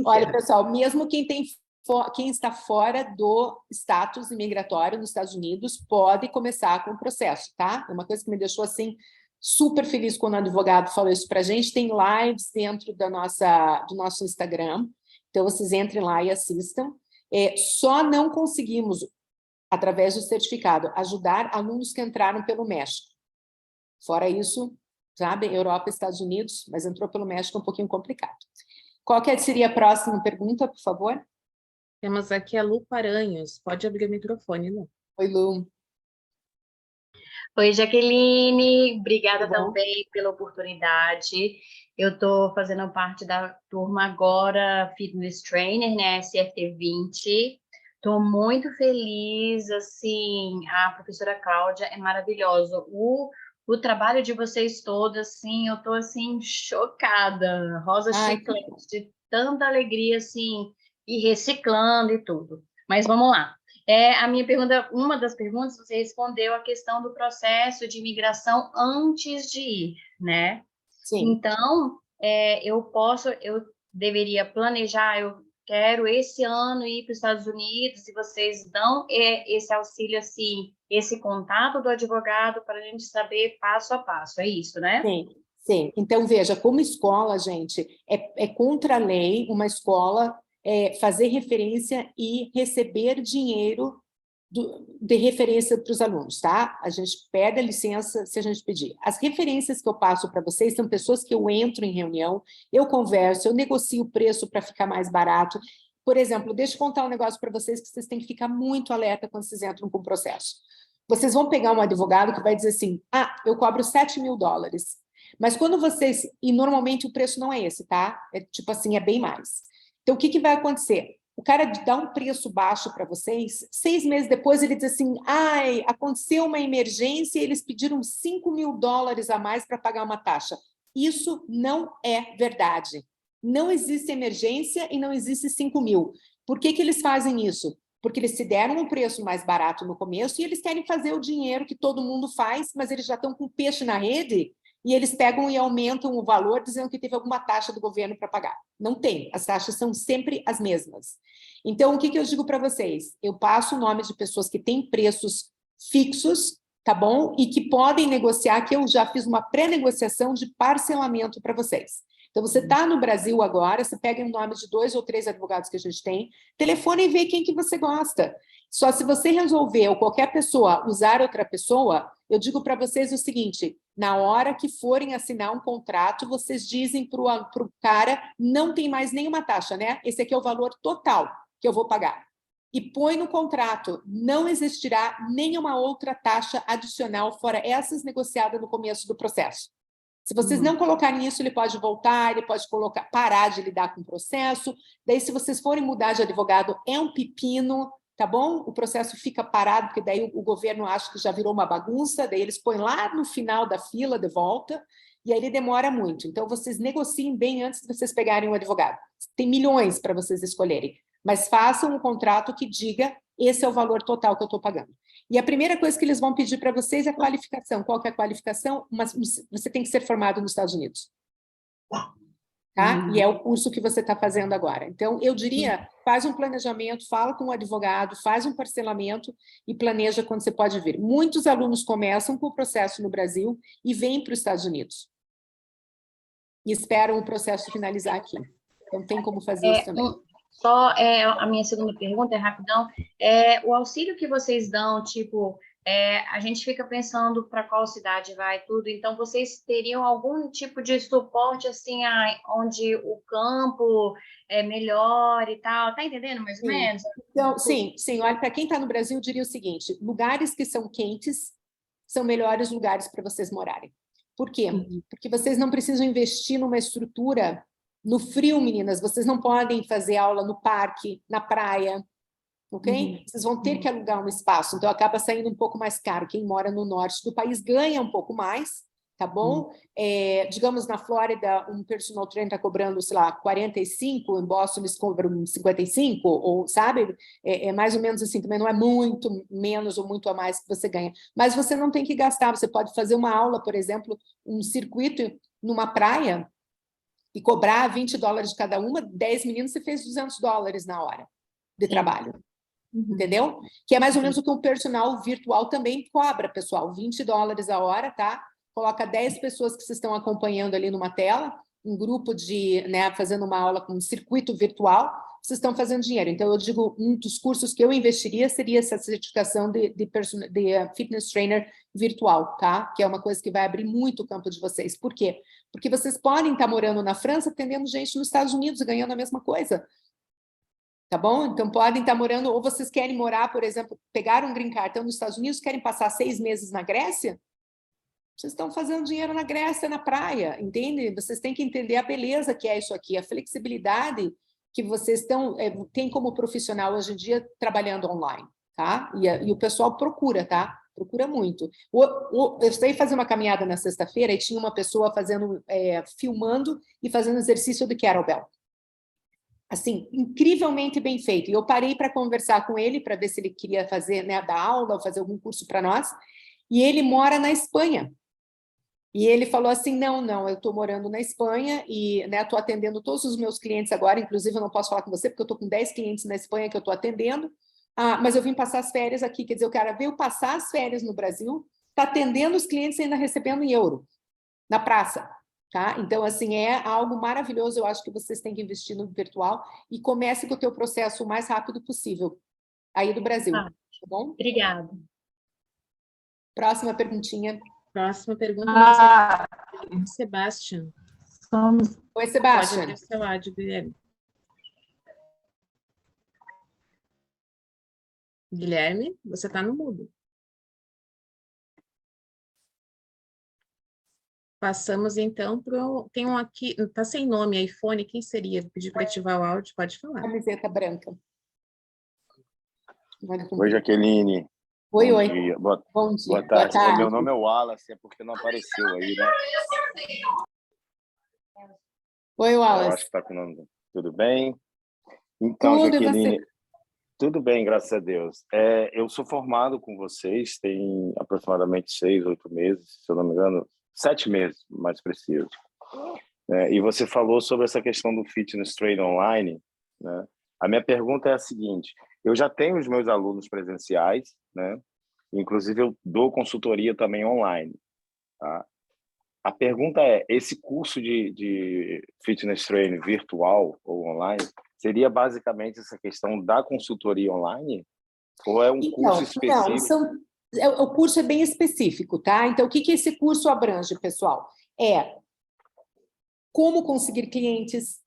Olha, pessoal, mesmo quem tem quem está fora do status imigratório nos Estados Unidos pode começar com o processo, tá? É uma coisa que me deixou, assim, super feliz quando o advogado falou isso para a gente. Tem lives dentro do nosso Instagram, então vocês entrem lá e assistam. Só não conseguimos, através do certificado, ajudar alunos que entraram pelo México. Fora isso, sabe, Europa, Estados Unidos, mas entrou pelo México, um pouquinho complicado. Qual que seria a próxima pergunta, por favor? Temos aqui a Lu Paranhos. Pode abrir o microfone, Lu. Oi, Lu. Oi, Jaqueline. Obrigada Tudo bom? também pela oportunidade. Eu estou fazendo parte da turma agora Fitness Trainer, né, SFT 20. Estou muito feliz, assim, a professora Cláudia é maravilhosa. O trabalho de vocês todos, assim, eu estou, assim, chocada. Rosa chiclete, de tanta alegria, assim, e reciclando e tudo. Mas vamos lá. A minha pergunta, uma das perguntas, você respondeu a questão do processo de imigração antes de ir, né? Sim. Então, eu deveria planejar, eu quero esse ano ir para os Estados Unidos e vocês dão esse auxílio, assim, esse contato do advogado para a gente saber passo a passo, é isso, né? Sim, sim. Então, veja, como escola, gente, é contra a lei uma escola fazer referência e receber dinheiro de referência para os alunos, tá? A gente pede a licença se a gente pedir. As referências que eu passo para vocês são pessoas que eu entro em reunião, eu converso, eu negocio o preço para ficar mais barato. Por exemplo, deixa eu contar um negócio para vocês que vocês têm que ficar muito alerta quando vocês entram com o processo. Vocês vão pegar um advogado que vai dizer assim, eu cobro $7.000. Mas quando vocês... E normalmente o preço não é esse, tá? É tipo assim, é bem mais. Então, o que vai acontecer? O cara dá um preço baixo para vocês, 6 meses depois ele diz assim, aconteceu uma emergência e eles pediram $5.000 a mais para pagar uma taxa. Isso não é verdade. Não existe emergência e não existe 5.000. Por que eles fazem isso? Porque eles se deram um preço mais barato no começo e eles querem fazer o dinheiro que todo mundo faz, mas eles já estão com peixe na rede e eles pegam e aumentam o valor dizendo que teve alguma taxa do governo para pagar. Não tem, as taxas são sempre as mesmas. Então, o que eu digo para vocês? Eu passo o nome de pessoas que têm preços fixos, tá bom? E que podem negociar, que eu já fiz uma pré-negociação de parcelamento para vocês. Então, você está no Brasil agora, você pega o nome de 2 ou 3 advogados que a gente tem, telefone e vê quem que você gosta. Só se você resolver, ou qualquer pessoa, usar outra pessoa, eu digo para vocês o seguinte, na hora que forem assinar um contrato, vocês dizem para o cara, não tem mais nenhuma taxa, né? Esse aqui é o valor total que eu vou pagar. E põe no contrato, não existirá nenhuma outra taxa adicional fora essas negociadas no começo do processo. Se vocês não colocarem isso, ele pode voltar, ele pode parar de lidar com o processo. Daí, se vocês forem mudar de advogado, é um pepino, tá bom? O processo fica parado, porque daí o governo acha que já virou uma bagunça, daí eles põem lá no final da fila de volta, e aí ele demora muito. Então, vocês negociem bem antes de vocês pegarem um advogado. Tem milhões para vocês escolherem, mas façam um contrato que diga esse é o valor total que eu estou pagando. E a primeira coisa que eles vão pedir para vocês é a qualificação. Qual que é a qualificação? Você tem que ser formado nos Estados Unidos. Tá? E é o curso que você está fazendo agora. Então, eu diria, faz um planejamento, fala com o advogado, faz um parcelamento e planeja quando você pode vir. Muitos alunos começam com o processo no Brasil e vêm para os Estados Unidos. E esperam o processo finalizar aqui. Então, tem como fazer isso também. Só a minha segunda pergunta, rapidão. O auxílio que vocês dão, tipo, a gente fica pensando para qual cidade vai tudo, então vocês teriam algum tipo de suporte, assim, onde o campo é melhor e tal, tá entendendo mais ou menos? Então, sim, olha, para quem está no Brasil, eu diria o seguinte, lugares que são quentes são melhores lugares para vocês morarem. Por quê? Porque vocês não precisam investir numa estrutura no frio, meninas, vocês não podem fazer aula no parque, na praia, ok? Vocês vão ter que alugar um espaço, então acaba saindo um pouco mais caro. Quem mora no norte do país ganha um pouco mais, tá bom? Digamos, na Flórida, um personal trainer está cobrando, sei lá, 45, em Boston eles cobram 55, ou, sabe? É mais ou menos assim, também não é muito menos ou muito a mais que você ganha. Mas você não tem que gastar, você pode fazer uma aula, por exemplo, um circuito numa praia, e cobrar $20 de cada uma, 10 meninos, você fez $200 na hora. de trabalho. Entendeu? Que é mais ou menos o que um personal virtual também cobra, pessoal, $20 a hora, tá? Coloca 10 pessoas que vocês estão acompanhando ali numa tela, um grupo de, né, fazendo uma aula com um circuito virtual, vocês estão fazendo dinheiro. Então, eu digo, um dos cursos que eu investiria seria essa certificação de fitness trainer virtual, tá? Que é uma coisa que vai abrir muito o campo de vocês. Por quê? Porque vocês podem estar morando na França, atendendo gente nos Estados Unidos e ganhando a mesma coisa. Tá bom? Então, podem estar morando, ou vocês querem morar, por exemplo, pegaram um green card, estão nos Estados Unidos, querem passar 6 meses na Grécia? Vocês estão fazendo dinheiro na Grécia, na praia, entende? Vocês têm que entender a beleza que é isso aqui, a flexibilidade que vocês têm como profissional hoje em dia trabalhando online, tá? E o pessoal procura, tá? Procura muito. Eu sei fazer uma caminhada na sexta-feira e tinha uma pessoa fazendo, filmando e fazendo exercício de kettlebell. Assim, incrivelmente bem feito. E eu parei para conversar com ele, para ver se ele queria fazer, né, dar aula ou fazer algum curso para nós. E ele mora na Espanha. E ele falou assim, não, eu estou morando na Espanha e estou atendendo todos os meus clientes agora, inclusive eu não posso falar com você, porque eu estou com 10 clientes na Espanha que eu estou atendendo, mas eu vim passar as férias aqui. Quer dizer, o cara veio passar as férias no Brasil, está atendendo os clientes e ainda recebendo em euro, na praça. Tá? Então, assim, é algo maravilhoso, eu acho que vocês têm que investir no virtual e comece com o teu processo o mais rápido possível, aí do Brasil, tá bom? Obrigada. Próxima perguntinha. Próxima pergunta, Sebastian. Oi, Sebastian. Pode abrir o seu áudio, Guilherme. Guilherme, você está no mudo. Passamos, então, para o... Tem um aqui, está sem nome, iPhone, quem seria? Pedir para ativar o áudio, pode falar. Camiseta branca. Oi, Jaqueline. Oi, Bom oi. dia. Bom dia. Boa tarde. Meu nome é Wallace, é porque não apareceu aí, né? Oi, Wallace. Eu acho que está com o nome. Tudo bem? Então, Tudo, Jaqueline, você? tudo bem, graças a Deus. Eu sou formado com vocês, tem aproximadamente 6, 8 meses, se eu não me engano, 7 meses, mais preciso. E você falou sobre essa questão do fitness trade online, né? A minha pergunta é a seguinte: eu já tenho os meus alunos presenciais, né? Inclusive eu dou consultoria também online, tá? A pergunta é, esse curso de fitness training virtual ou online seria basicamente essa questão da consultoria online? Ou é um curso específico? Não, o curso é bem específico, tá? Então, o que esse curso abrange, pessoal? É como conseguir clientes,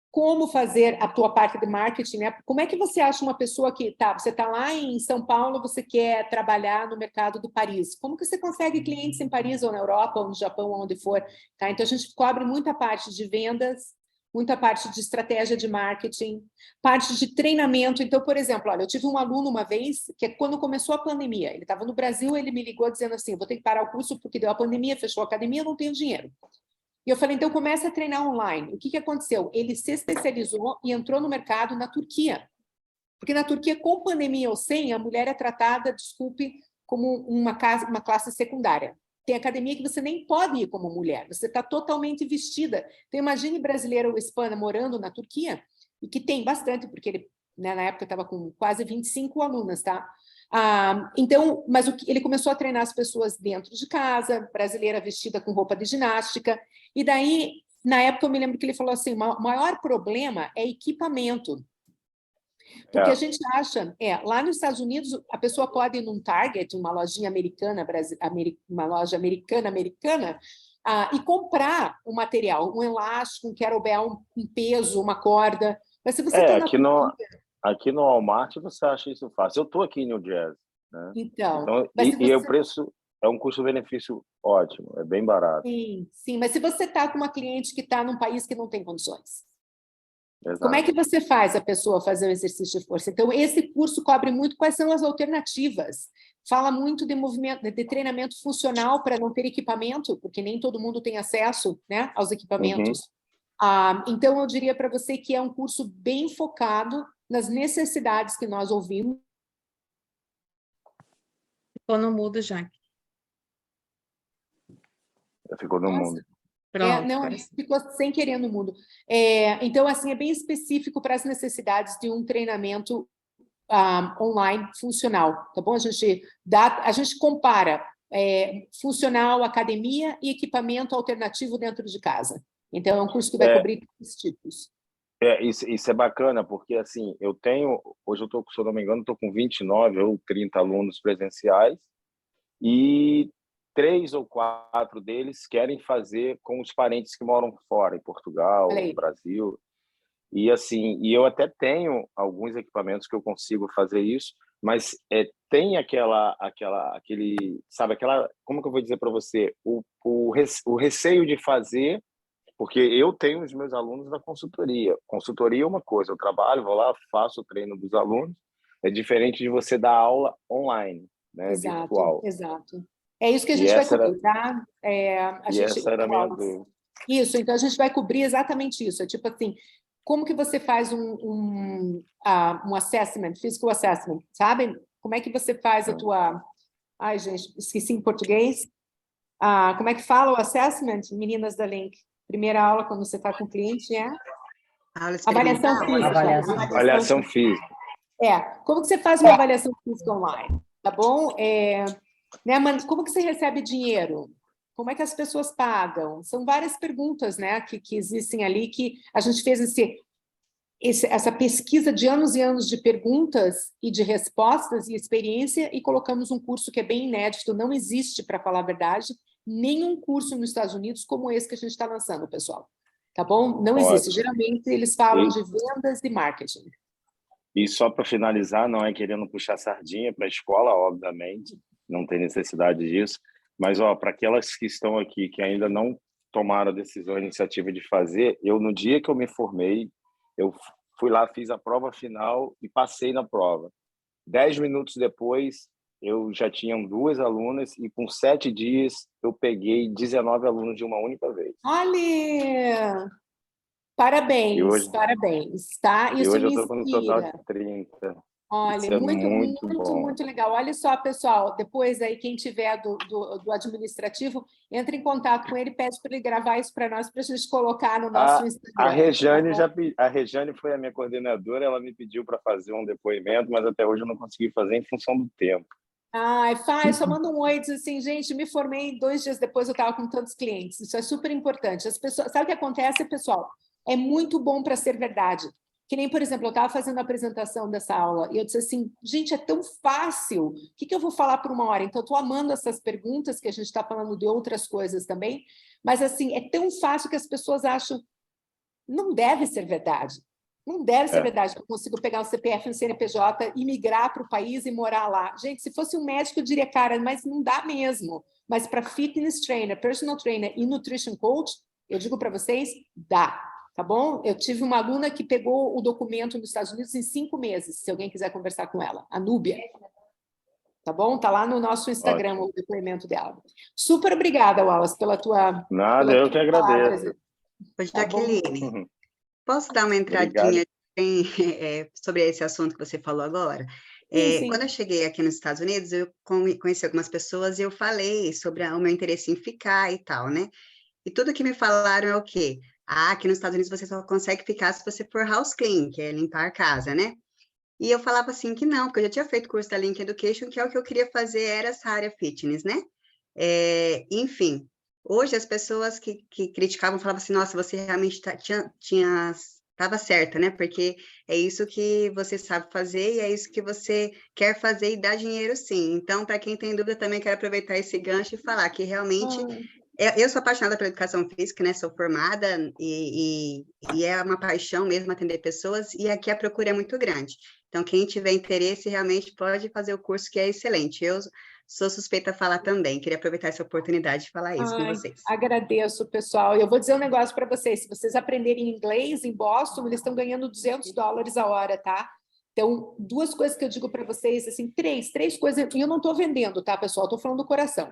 como fazer a tua parte de marketing, né? Como é que você acha uma pessoa que você está lá em São Paulo, você quer trabalhar no mercado de Paris? Como que você consegue clientes em Paris ou na Europa ou no Japão, onde for? Tá? Então a gente cobre muita parte de vendas, muita parte de estratégia de marketing, parte de treinamento. Então, por exemplo, olha, eu tive um aluno uma vez que quando começou a pandemia, ele estava no Brasil, ele me ligou dizendo assim, vou ter que parar o curso porque deu a pandemia, fechou a academia, não tenho dinheiro. E eu falei, então começa a treinar online. O que aconteceu? Ele se especializou e entrou no mercado na Turquia. Porque na Turquia, com pandemia ou sem, a mulher é tratada, desculpe, como uma classe secundária. Tem academia que você nem pode ir como mulher, você está totalmente vestida. Então, imagine brasileira ou hispana morando na Turquia, e que tem bastante, porque ele, né, na época, estava com quase 25 alunas, tá? Então, mas ele começou a treinar as pessoas dentro de casa, brasileira vestida com roupa de ginástica, e daí, na época, eu me lembro que ele falou assim, o maior problema é equipamento. Porque a gente acha, lá nos Estados Unidos, a pessoa pode ir num Target, uma lojinha americana, uma loja americana, e comprar um material, um elástico, um kettlebell, um peso, uma corda. Mas se você aqui no Walmart você acha isso fácil. Eu estou aqui em New Jersey, né? Então o preço é um custo-benefício ótimo, é bem barato. Sim, mas se você está com uma cliente que está num país que não tem condições, exato. Como é que você faz a pessoa fazer o exercício de força? Então, esse curso cobre muito quais são as alternativas. Fala muito de movimento, de treinamento funcional para não ter equipamento, porque nem todo mundo tem acesso, né, aos equipamentos. Então, eu diria para você que é um curso bem focado nas necessidades que nós ouvimos. Ficou no mudo, Jaque. Ficou no mundo. Pronto, não, ficou sem querer no mudo. Então, assim, é bem específico para as necessidades de um treinamento online funcional, tá bom? A gente compara funcional, academia e equipamento alternativo dentro de casa. Então, é um curso que vai cobrir todos os tipos. Isso é bacana, porque assim, hoje eu estou, se eu não me engano, estou com 29 ou 30 alunos presenciais e 3 ou 4 deles querem fazer com os parentes que moram fora, em Portugal, no Brasil. E assim, eu até tenho alguns equipamentos que eu consigo fazer isso, mas tem como que eu vou dizer para você, o receio de fazer, porque eu tenho os meus alunos na consultoria. Consultoria é uma coisa, eu trabalho, vou lá, faço o treino dos alunos, é diferente de você dar aula online, né, virtual. Exato. É isso que a gente vai cobrir, tá? Essa era a minha dúvida. Isso, então a gente vai cobrir exatamente isso. É tipo assim, como que você faz um assessment, physical assessment, sabe? Como é que você faz a tua... Ai, gente, esqueci em português. Como é que fala o assessment, meninas da Link? Primeira aula, quando você está com o cliente, avaliação física. Avaliação física. Como que você faz uma avaliação física online? Tá bom? Como que você recebe dinheiro? Como é que as pessoas pagam? São várias perguntas, né, que existem ali, que a gente fez essa pesquisa de anos e anos de perguntas e de respostas e experiência e colocamos um curso que é bem inédito, não existe, para falar a verdade, nenhum curso nos Estados Unidos como esse que a gente está lançando, pessoal. Tá bom? Não existe. Geralmente, eles falam de vendas e marketing. E só para finalizar, não é querendo puxar sardinha para a escola, obviamente, não tem necessidade disso, mas para aquelas que estão aqui, que ainda não tomaram a decisão, a iniciativa de fazer, no dia que eu me formei, eu fui lá, fiz a prova final e passei na prova. 10 minutos depois, eu já tinha 2 alunas e com 7 dias eu peguei 19 alunos de uma única vez. Olha! Parabéns, parabéns, tá? Isso hoje me eu estou com um total de 30. Olha, muito bom. Muito legal. Olha só, pessoal, depois aí quem tiver do administrativo, entra em contato com ele, pede para ele gravar isso para nós, para a gente colocar no nosso Instagram. A Rejane foi a minha coordenadora, ela me pediu para fazer um depoimento, mas até hoje eu não consegui fazer em função do tempo. Faz, só manda um oi e diz assim, gente, me formei 2 dias depois, eu estava com tantos clientes. Isso é super importante. As pessoas, sabe o que acontece, pessoal? É muito bom para ser verdade. Que nem, por exemplo, eu estava fazendo a apresentação dessa aula e eu disse assim, gente, é tão fácil, o que eu vou falar por 1 hora? Então, eu estou amando essas perguntas, que a gente está falando de outras coisas também, mas, assim, é tão fácil que as pessoas acham, não deve ser verdade. Não deve ser verdade que eu consigo pegar um CPF e um CNPJ e migrar para o país e morar lá. Gente, se fosse um médico, eu diria, cara, mas não dá mesmo. Mas para fitness trainer, personal trainer e nutrition coach, eu digo para vocês, dá. Tá bom? Eu tive uma aluna que pegou o documento nos Estados Unidos em 5 meses, se alguém quiser conversar com ela, a Núbia. Tá bom? Tá lá no nosso Instagram o depoimento dela. Super obrigada, Wallace, pela tua... Nada, eu que agradeço. Jaqueline, posso dar uma entradinha sobre esse assunto que você falou agora? Sim. Quando eu cheguei aqui nos Estados Unidos, eu conheci algumas pessoas e eu falei sobre o meu interesse em ficar e tal, né? E tudo que me falaram é o quê? Aqui nos Estados Unidos você só consegue ficar se você for house clean, que é limpar a casa, né? E eu falava assim que não, porque eu já tinha feito curso da Link Education, que é o que eu queria fazer, era essa área fitness, né? Enfim, hoje as pessoas que criticavam falavam assim, nossa, você realmente estava certa, né? Porque é isso que você sabe fazer e é isso que você quer fazer e dá dinheiro sim. Então, para quem tem dúvida, também quero aproveitar esse gancho e falar que realmente... Eu sou apaixonada pela educação física, né? Sou formada e é uma paixão mesmo atender pessoas e aqui a procura é muito grande. Então, quem tiver interesse realmente pode fazer o curso que é excelente. Eu sou suspeita a falar também. Queria aproveitar essa oportunidade de falar isso com vocês. Agradeço, pessoal. Eu vou dizer um negócio para vocês. Se vocês aprenderem inglês em Boston, eles estão ganhando $200 a hora, tá? Então, 2 coisas que eu digo para vocês, assim, três coisas, e eu não estou vendendo, tá, pessoal? Estou falando do coração.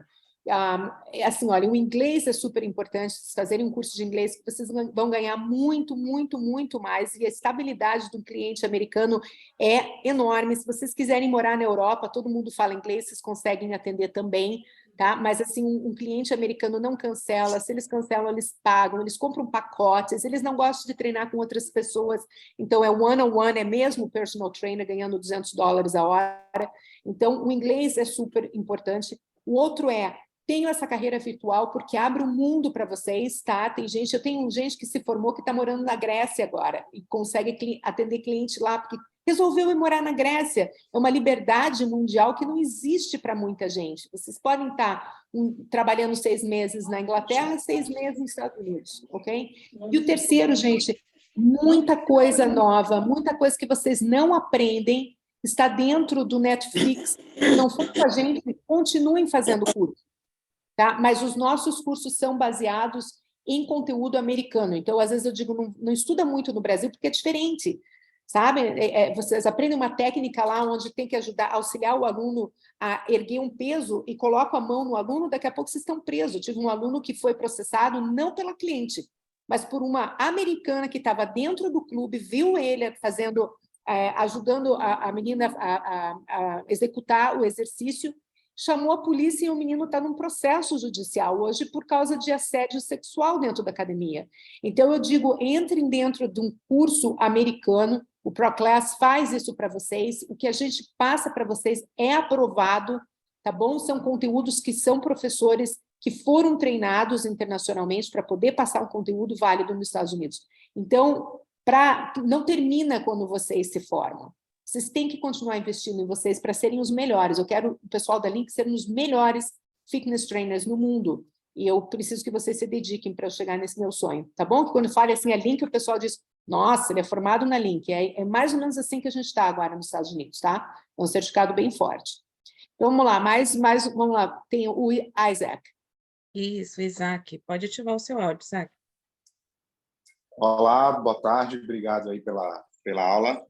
Assim, olha, o inglês é super importante, vocês fazerem um curso de inglês que vocês vão ganhar muito, muito, muito mais, e a estabilidade do cliente americano é enorme. Se vocês quiserem morar na Europa, todo mundo fala inglês, vocês conseguem atender também, tá? Mas, assim, um cliente americano não cancela, se eles cancelam, eles pagam, eles compram pacotes, eles não gostam de treinar com outras pessoas, então é one-on-one, é mesmo o personal trainer ganhando $200 a hora. Então, o inglês é super importante. O outro é, tenho essa carreira virtual porque abre um mundo para vocês, tá? Eu tenho gente que se formou que está morando na Grécia agora e consegue atender cliente lá, porque resolveu ir morar na Grécia. É uma liberdade mundial que não existe para muita gente. Vocês podem estar trabalhando 6 meses na Inglaterra, 6 meses nos Estados Unidos, ok? E o terceiro, gente, muita coisa nova, muita coisa que vocês não aprendem está dentro do Netflix. Se não for com a gente, continuem fazendo curso. Tá? Mas os nossos cursos são baseados em conteúdo americano. Então, às vezes, eu digo, não estuda muito no Brasil, porque é diferente, sabe? Vocês aprendem uma técnica lá onde tem que auxiliar o aluno a erguer um peso e colocam a mão no aluno, daqui a pouco vocês estão presos. Eu tive um aluno que foi processado não pela cliente, mas por uma americana que estava dentro do clube, viu ele fazendo, ajudando a menina a executar o exercício, chamou a polícia e o menino está num processo judicial hoje por causa de assédio sexual dentro da academia. Então, eu digo, entrem dentro de um curso americano, o ProClass faz isso para vocês, o que a gente passa para vocês é aprovado, tá bom? São conteúdos que são professores que foram treinados internacionalmente para poder passar um conteúdo válido nos Estados Unidos. Então, não termina quando vocês se formam. Vocês têm que continuar investindo em vocês para serem os melhores. Eu quero o pessoal da Link serem os melhores fitness trainers no mundo. E eu preciso que vocês se dediquem para eu chegar nesse meu sonho. Tá bom? Que quando eu falo assim, a Link, o pessoal diz, nossa, ele é formado na Link. É mais ou menos assim que a gente está agora nos Estados Unidos, tá? É um certificado bem forte. Então, vamos lá, vamos lá. Tem o Isaac. Isso, Isaac. Pode ativar o seu áudio, Isaac. Olá, boa tarde. Obrigado aí pela aula.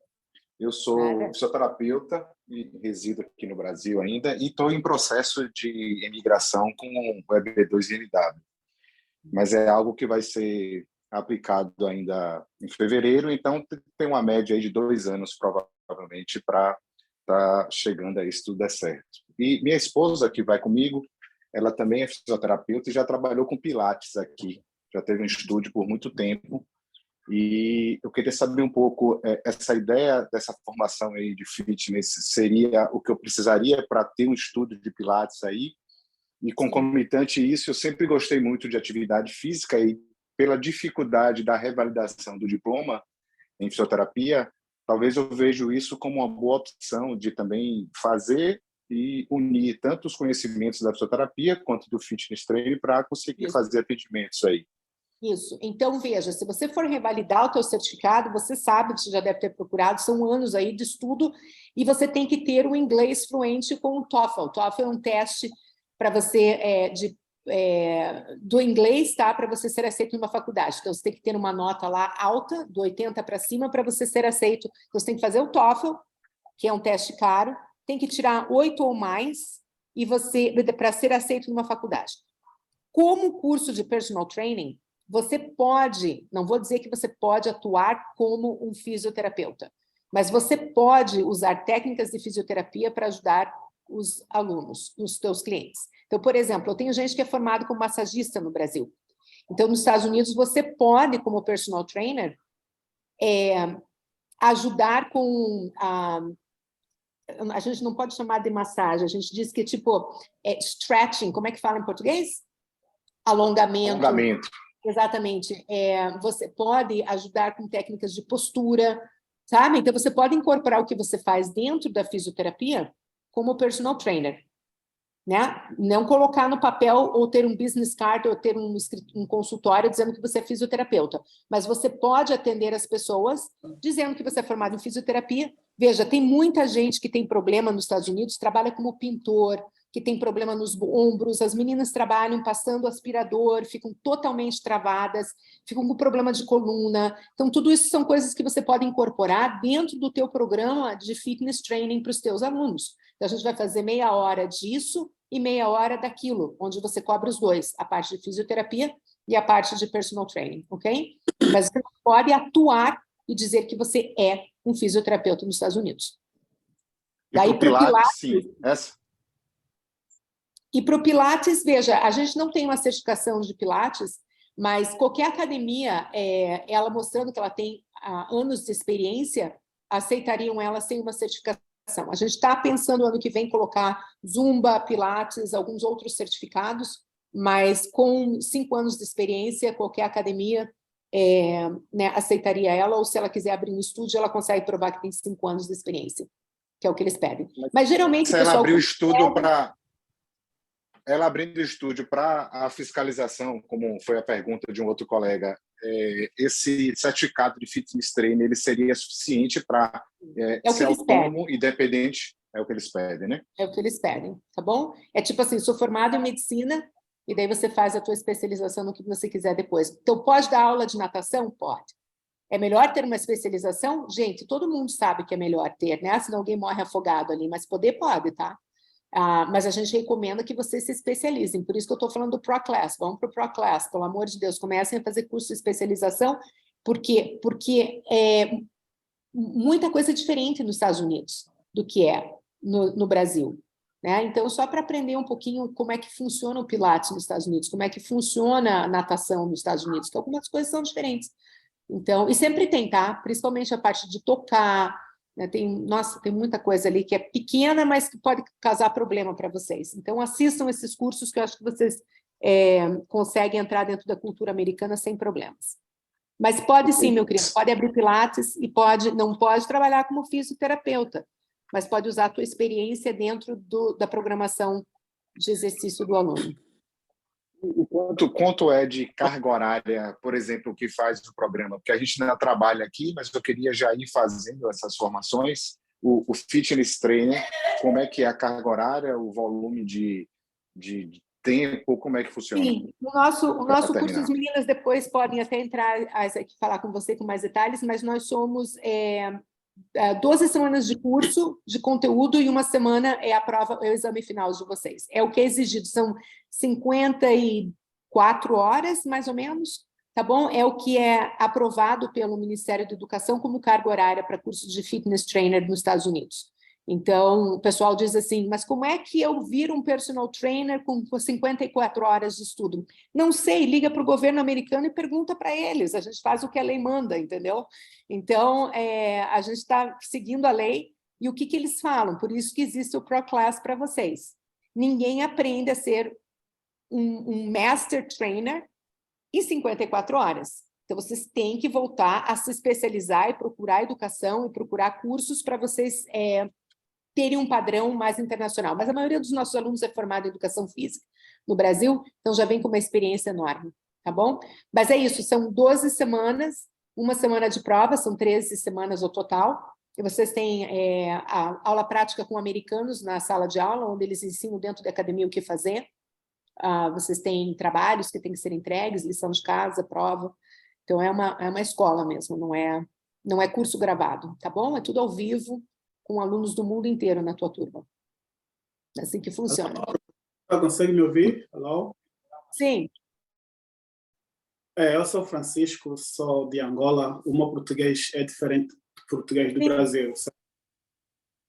Eu sou fisioterapeuta e resido aqui no Brasil ainda e estou em processo de imigração com o EB2NW. Mas é algo que vai ser aplicado ainda em fevereiro, então tem uma média aí de 2 anos, provavelmente, para estar chegando a isso tudo der certo. E minha esposa, que vai comigo, ela também é fisioterapeuta e já trabalhou com Pilates aqui, já teve um estúdio por muito tempo. E eu queria saber um pouco, essa ideia dessa formação aí de fitness seria o que eu precisaria para ter um estúdio de Pilates aí? E concomitante isso, eu sempre gostei muito de atividade física e pela dificuldade da revalidação do diploma em fisioterapia, talvez eu vejo isso como uma boa opção de também fazer e unir tanto os conhecimentos da fisioterapia quanto do fitness training para conseguir fazer atendimentos aí. Isso. Então, veja, se você for revalidar o teu certificado, você sabe, você já deve ter procurado, são anos aí de estudo, e você tem que ter o inglês fluente com o TOEFL. O TOEFL é um teste para você do inglês, tá? Para você ser aceito numa faculdade. Então, você tem que ter uma nota lá alta, do 80 para cima, para você ser aceito. Então, você tem que fazer o TOEFL, que é um teste caro, tem que tirar 8 ou mais e para ser aceito numa faculdade. Como curso de personal training, você pode, não vou dizer que você pode atuar como um fisioterapeuta, mas você pode usar técnicas de fisioterapia para ajudar os alunos, os teus clientes. Então, por exemplo, eu tenho gente que é formado como massagista no Brasil. Então, nos Estados Unidos, você pode, como personal trainer, ajudar com... A gente não pode chamar de massagem, a gente diz que stretching, como é que fala em português? Alongamento. Exatamente. Você pode ajudar com técnicas de postura, sabe? Então, você pode incorporar o que você faz dentro da fisioterapia como personal trainer, né? Não colocar no papel ou ter um business card ou ter um consultório dizendo que você é fisioterapeuta, mas você pode atender as pessoas dizendo que você é formado em fisioterapia. Veja, tem muita gente que tem problema nos Estados Unidos, trabalha como pintor, que tem problema nos ombros, as meninas trabalham passando aspirador, ficam totalmente travadas, ficam com problema de coluna. Então, tudo isso são coisas que você pode incorporar dentro do teu programa de fitness training para os teus alunos. Então, a gente vai fazer meia hora disso e meia hora daquilo, onde você cobre os dois, a parte de fisioterapia e a parte de personal training, ok? Mas você pode atuar e dizer que você é um fisioterapeuta nos Estados Unidos. Daí, para o Pilates, sim. E para o Pilates, veja, a gente não tem uma certificação de Pilates, mas qualquer academia, ela mostrando que ela tem anos de experiência, aceitariam ela sem uma certificação. A gente está pensando no ano que vem colocar Zumba, Pilates, alguns outros certificados, mas com 5 anos de experiência, qualquer academia né, aceitaria ela, ou se ela quiser abrir um estúdio, ela consegue provar que tem 5 anos de experiência, que é o que eles pedem. Mas geralmente se o pessoal... ela abriu o estúdio para... Ela abrindo o estúdio para a fiscalização, como foi a pergunta de um outro colega, esse certificado de fitness trainer ele seria suficiente para ser autônomo, independente? É o que eles pedem, né? É o que eles pedem, tá bom? É tipo assim, sou formado em medicina, e daí você faz a tua especialização no que você quiser depois. Então, pode dar aula de natação? Pode. É melhor ter uma especialização? Gente, todo mundo sabe que é melhor ter, né? Senão alguém morre afogado ali, mas poder pode, tá? Mas a gente recomenda que vocês se especializem, por isso que eu estou falando do ProClass. Vamos para o ProClass, pelo amor de Deus, comecem a fazer curso de especialização, porque é muita coisa diferente nos Estados Unidos do que é no Brasil, né? Então, só para aprender um pouquinho como é que funciona o Pilates nos Estados Unidos, como é que funciona a natação nos Estados Unidos, que algumas coisas são diferentes. Então, e sempre tem, tá? Principalmente a parte de tocar, né? Tem muita coisa ali que é pequena, mas que pode causar problema para vocês. Então, assistam esses cursos que eu acho que vocês conseguem entrar dentro da cultura americana sem problemas. Mas pode sim, meu querido, pode abrir Pilates e não pode trabalhar como fisioterapeuta, mas pode usar a tua experiência dentro da programação de exercício do aluno. Quanto é de carga horária, por exemplo, o que faz o programa? Porque a gente ainda trabalha aqui, mas eu queria já ir fazendo essas formações. O fitness trainer, como é que é a carga horária, o volume de tempo, como é que funciona? Sim, o nosso curso, as meninas depois podem até entrar aqui falar com você com mais detalhes, mas nós somos 12 semanas de curso, de conteúdo, e uma semana é a prova, é o exame final de vocês. É o que é exigido, são 54 horas, mais ou menos, tá bom? É o que é aprovado pelo Ministério da Educação como carga horária para curso de fitness trainer nos Estados Unidos. Então, o pessoal diz assim, mas como é que eu viro um personal trainer com 54 horas de estudo? Não sei, liga para o governo americano e pergunta para eles, a gente faz o que a lei manda, entendeu? Então, a gente está seguindo a lei e o que eles falam, por isso que existe o ProClass para vocês. Ninguém aprende a ser um master trainer em 54 horas. Então, vocês têm que voltar a se especializar e procurar educação e procurar cursos para vocês terem um padrão mais internacional. Mas a maioria dos nossos alunos é formada em educação física no Brasil, então já vem com uma experiência enorme, tá bom? Mas é isso, são 12 semanas, uma semana de prova, são 13 semanas ao total, e vocês têm a aula prática com americanos na sala de aula, onde eles ensinam dentro da academia o que fazer. Vocês têm trabalhos que têm que ser entregues, lição de casa, prova. Então, é uma escola mesmo, não é curso gravado, tá bom? É tudo ao vivo, com alunos do mundo inteiro na tua turma. É assim que funciona. Consegue me ouvir? Alô? Sim. Eu sou Francisco, sou de Angola. O meu português é diferente do português do Brasil.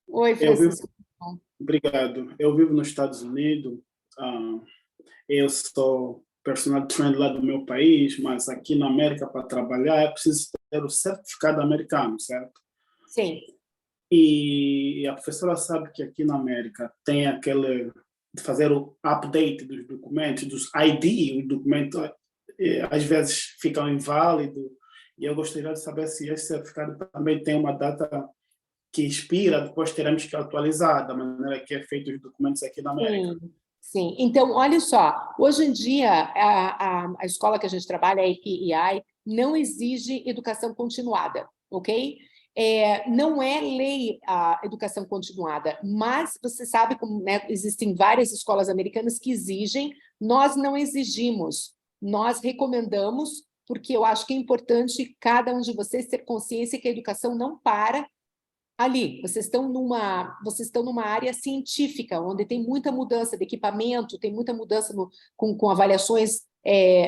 Oi, Francisco. Obrigado. Eu vivo nos Estados Unidos. Eu sou personal trainer lá do meu país, mas aqui na América, para trabalhar, é preciso ter o certificado americano, certo? Sim. E a professora sabe que aqui na América tem aquele de fazer o update dos documentos, dos ID, o documento às vezes fica inválido, e eu gostaria de saber se esse certificado também tem uma data que expira, depois teremos que atualizar da maneira que é feito os documentos aqui na América. Sim. Então, olha só, hoje em dia, a escola que a gente trabalha, a APEI, não exige educação continuada, ok? Não é lei a educação continuada, mas você sabe como, né, existem várias escolas americanas que exigem, nós não exigimos, nós recomendamos, porque eu acho que é importante cada um de vocês ter consciência que a educação não para ali. Vocês estão numa área científica, onde tem muita mudança de equipamento, tem muita mudança com avaliações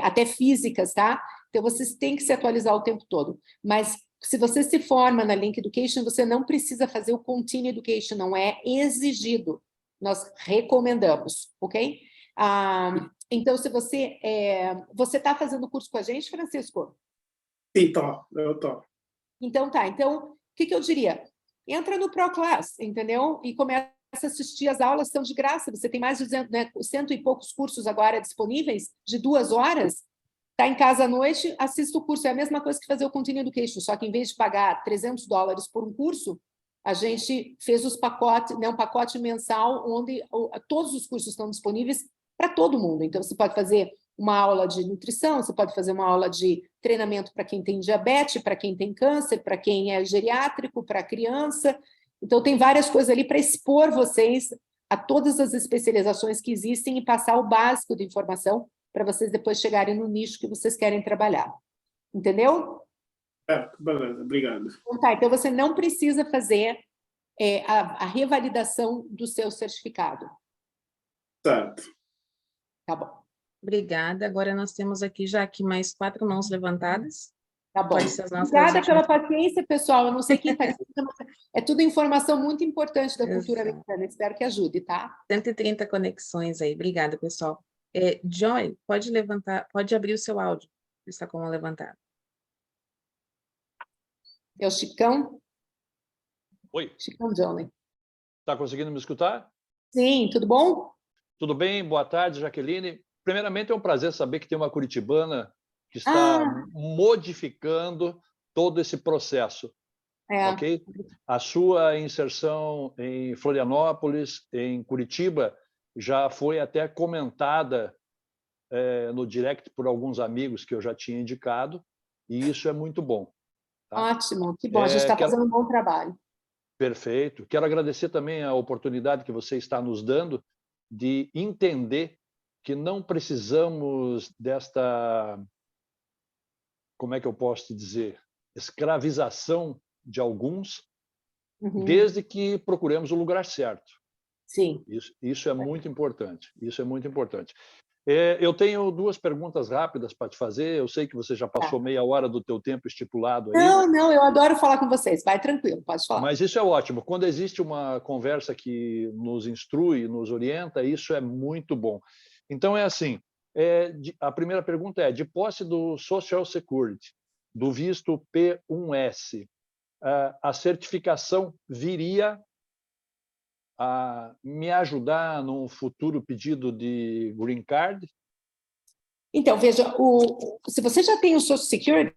até físicas, tá? Então, vocês têm que se atualizar o tempo todo. Mas, se você se forma na Link Education, você não precisa fazer o Continue Education, não é exigido. nós recomendamos, ok? Então, se você está fazendo curso com a gente, Francisco? Sim, eu tô. Então, tá. Então, o que eu diria? Entra no ProClass, entendeu? E começa a assistir as aulas, são de graça. Você tem mais de 100 e poucos cursos agora disponíveis, de 2 horas. Está em casa à noite, assista o curso. É a mesma coisa que fazer o Continuing Education, só que em vez de pagar $300 por um curso, a gente fez os pacotes, um pacote mensal, onde todos os cursos estão disponíveis para todo mundo. Então, você pode fazer uma aula de nutrição, você pode fazer uma aula de treinamento para quem tem diabetes, para quem tem câncer, para quem é geriátrico, para criança. Então, tem várias coisas ali para expor vocês a todas as especializações que existem e passar o básico de informação para vocês depois chegarem no nicho que vocês querem trabalhar. Entendeu? Beleza, obrigado. Então você não precisa fazer a revalidação do seu certificado. Certo. Tá bom. Obrigada. Agora nós temos aqui já mais 4 mãos levantadas. Tá bom. Quais são as nossas Obrigada últimas... pela paciência, pessoal. Eu não sei quem está aqui. É tudo informação muito importante da cultura americana. Espero que ajude, tá? 130 conexões aí. Obrigada, pessoal. Joy, pode levantar, pode abrir o seu áudio. Está com uma levantada. É o Chicão? Oi. Chicão Johnny. Está conseguindo me escutar? Sim, tudo bom? Tudo bem, boa tarde, Jaqueline. Primeiramente, é um prazer saber que tem uma curitibana que está modificando todo esse processo. Ok? A sua inserção em Florianópolis, em Curitiba, já foi até comentada no direct por alguns amigos que eu já tinha indicado, e isso é muito bom. Tá? Ótimo, que bom, a gente está fazendo um bom trabalho. Perfeito. Quero agradecer também a oportunidade que você está nos dando de entender que não precisamos desta, como é que eu posso te dizer, escravização de alguns, desde que procuremos o lugar certo. Sim. Isso é muito importante. Isso é muito importante. Eu tenho 2 perguntas rápidas para te fazer. Eu sei que você já passou meia hora do teu tempo estipulado aí. Não, eu adoro falar com vocês. Vai tranquilo, pode falar. Mas isso é ótimo. Quando existe uma conversa que nos instrui, nos orienta, isso é muito bom. Então, é assim, a primeira pergunta é, de posse do Social Security, do visto P1S, a certificação viria a me ajudar num futuro pedido de green card? Então, veja, se você já tem o Social Security,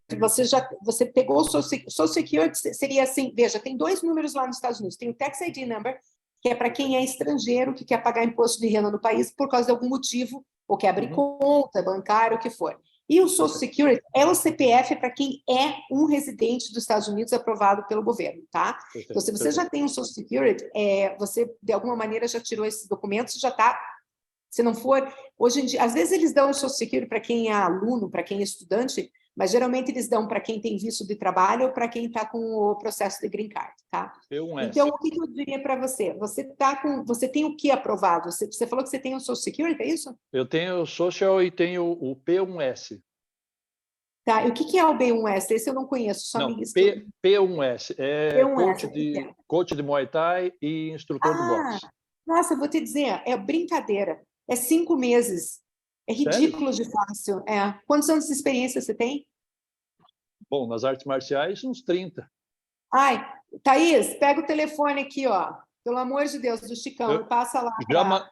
você pegou o Social Security, seria assim, veja, tem 2 números lá nos Estados Unidos. Tem o Tax ID Number, que é para quem é estrangeiro, que quer pagar imposto de renda no país por causa de algum motivo, ou quer abrir conta bancária, o que for. E o Social Security é o CPF para quem é um residente dos Estados Unidos aprovado pelo governo, tá? Então, se você já tem o Social Security, você, de alguma maneira, já tirou esses documentos, já está... Se não for... Hoje em dia, às vezes eles dão o Social Security para quem é aluno, para quem é estudante, mas geralmente eles dão para quem tem visto de trabalho ou para quem está com o processo de green card, tá? Então, o que eu diria para você? Você tem o que aprovado? Você falou que você tem o Social Security, é isso? Eu tenho o Social e tenho o P1S. Tá, e o que é o B1S? Esse eu não conheço, só me explica. P1S, P1S, coach de Muay Thai e instrutor de boxe. Nossa, eu vou te dizer, é brincadeira. É 5 meses. É ridículo de fácil. Quantos anos de experiência você tem? Bom, nas artes marciais, uns 30. Ai, Thaís, pega o telefone aqui, ó. Pelo amor de Deus, do Chicão, passa lá.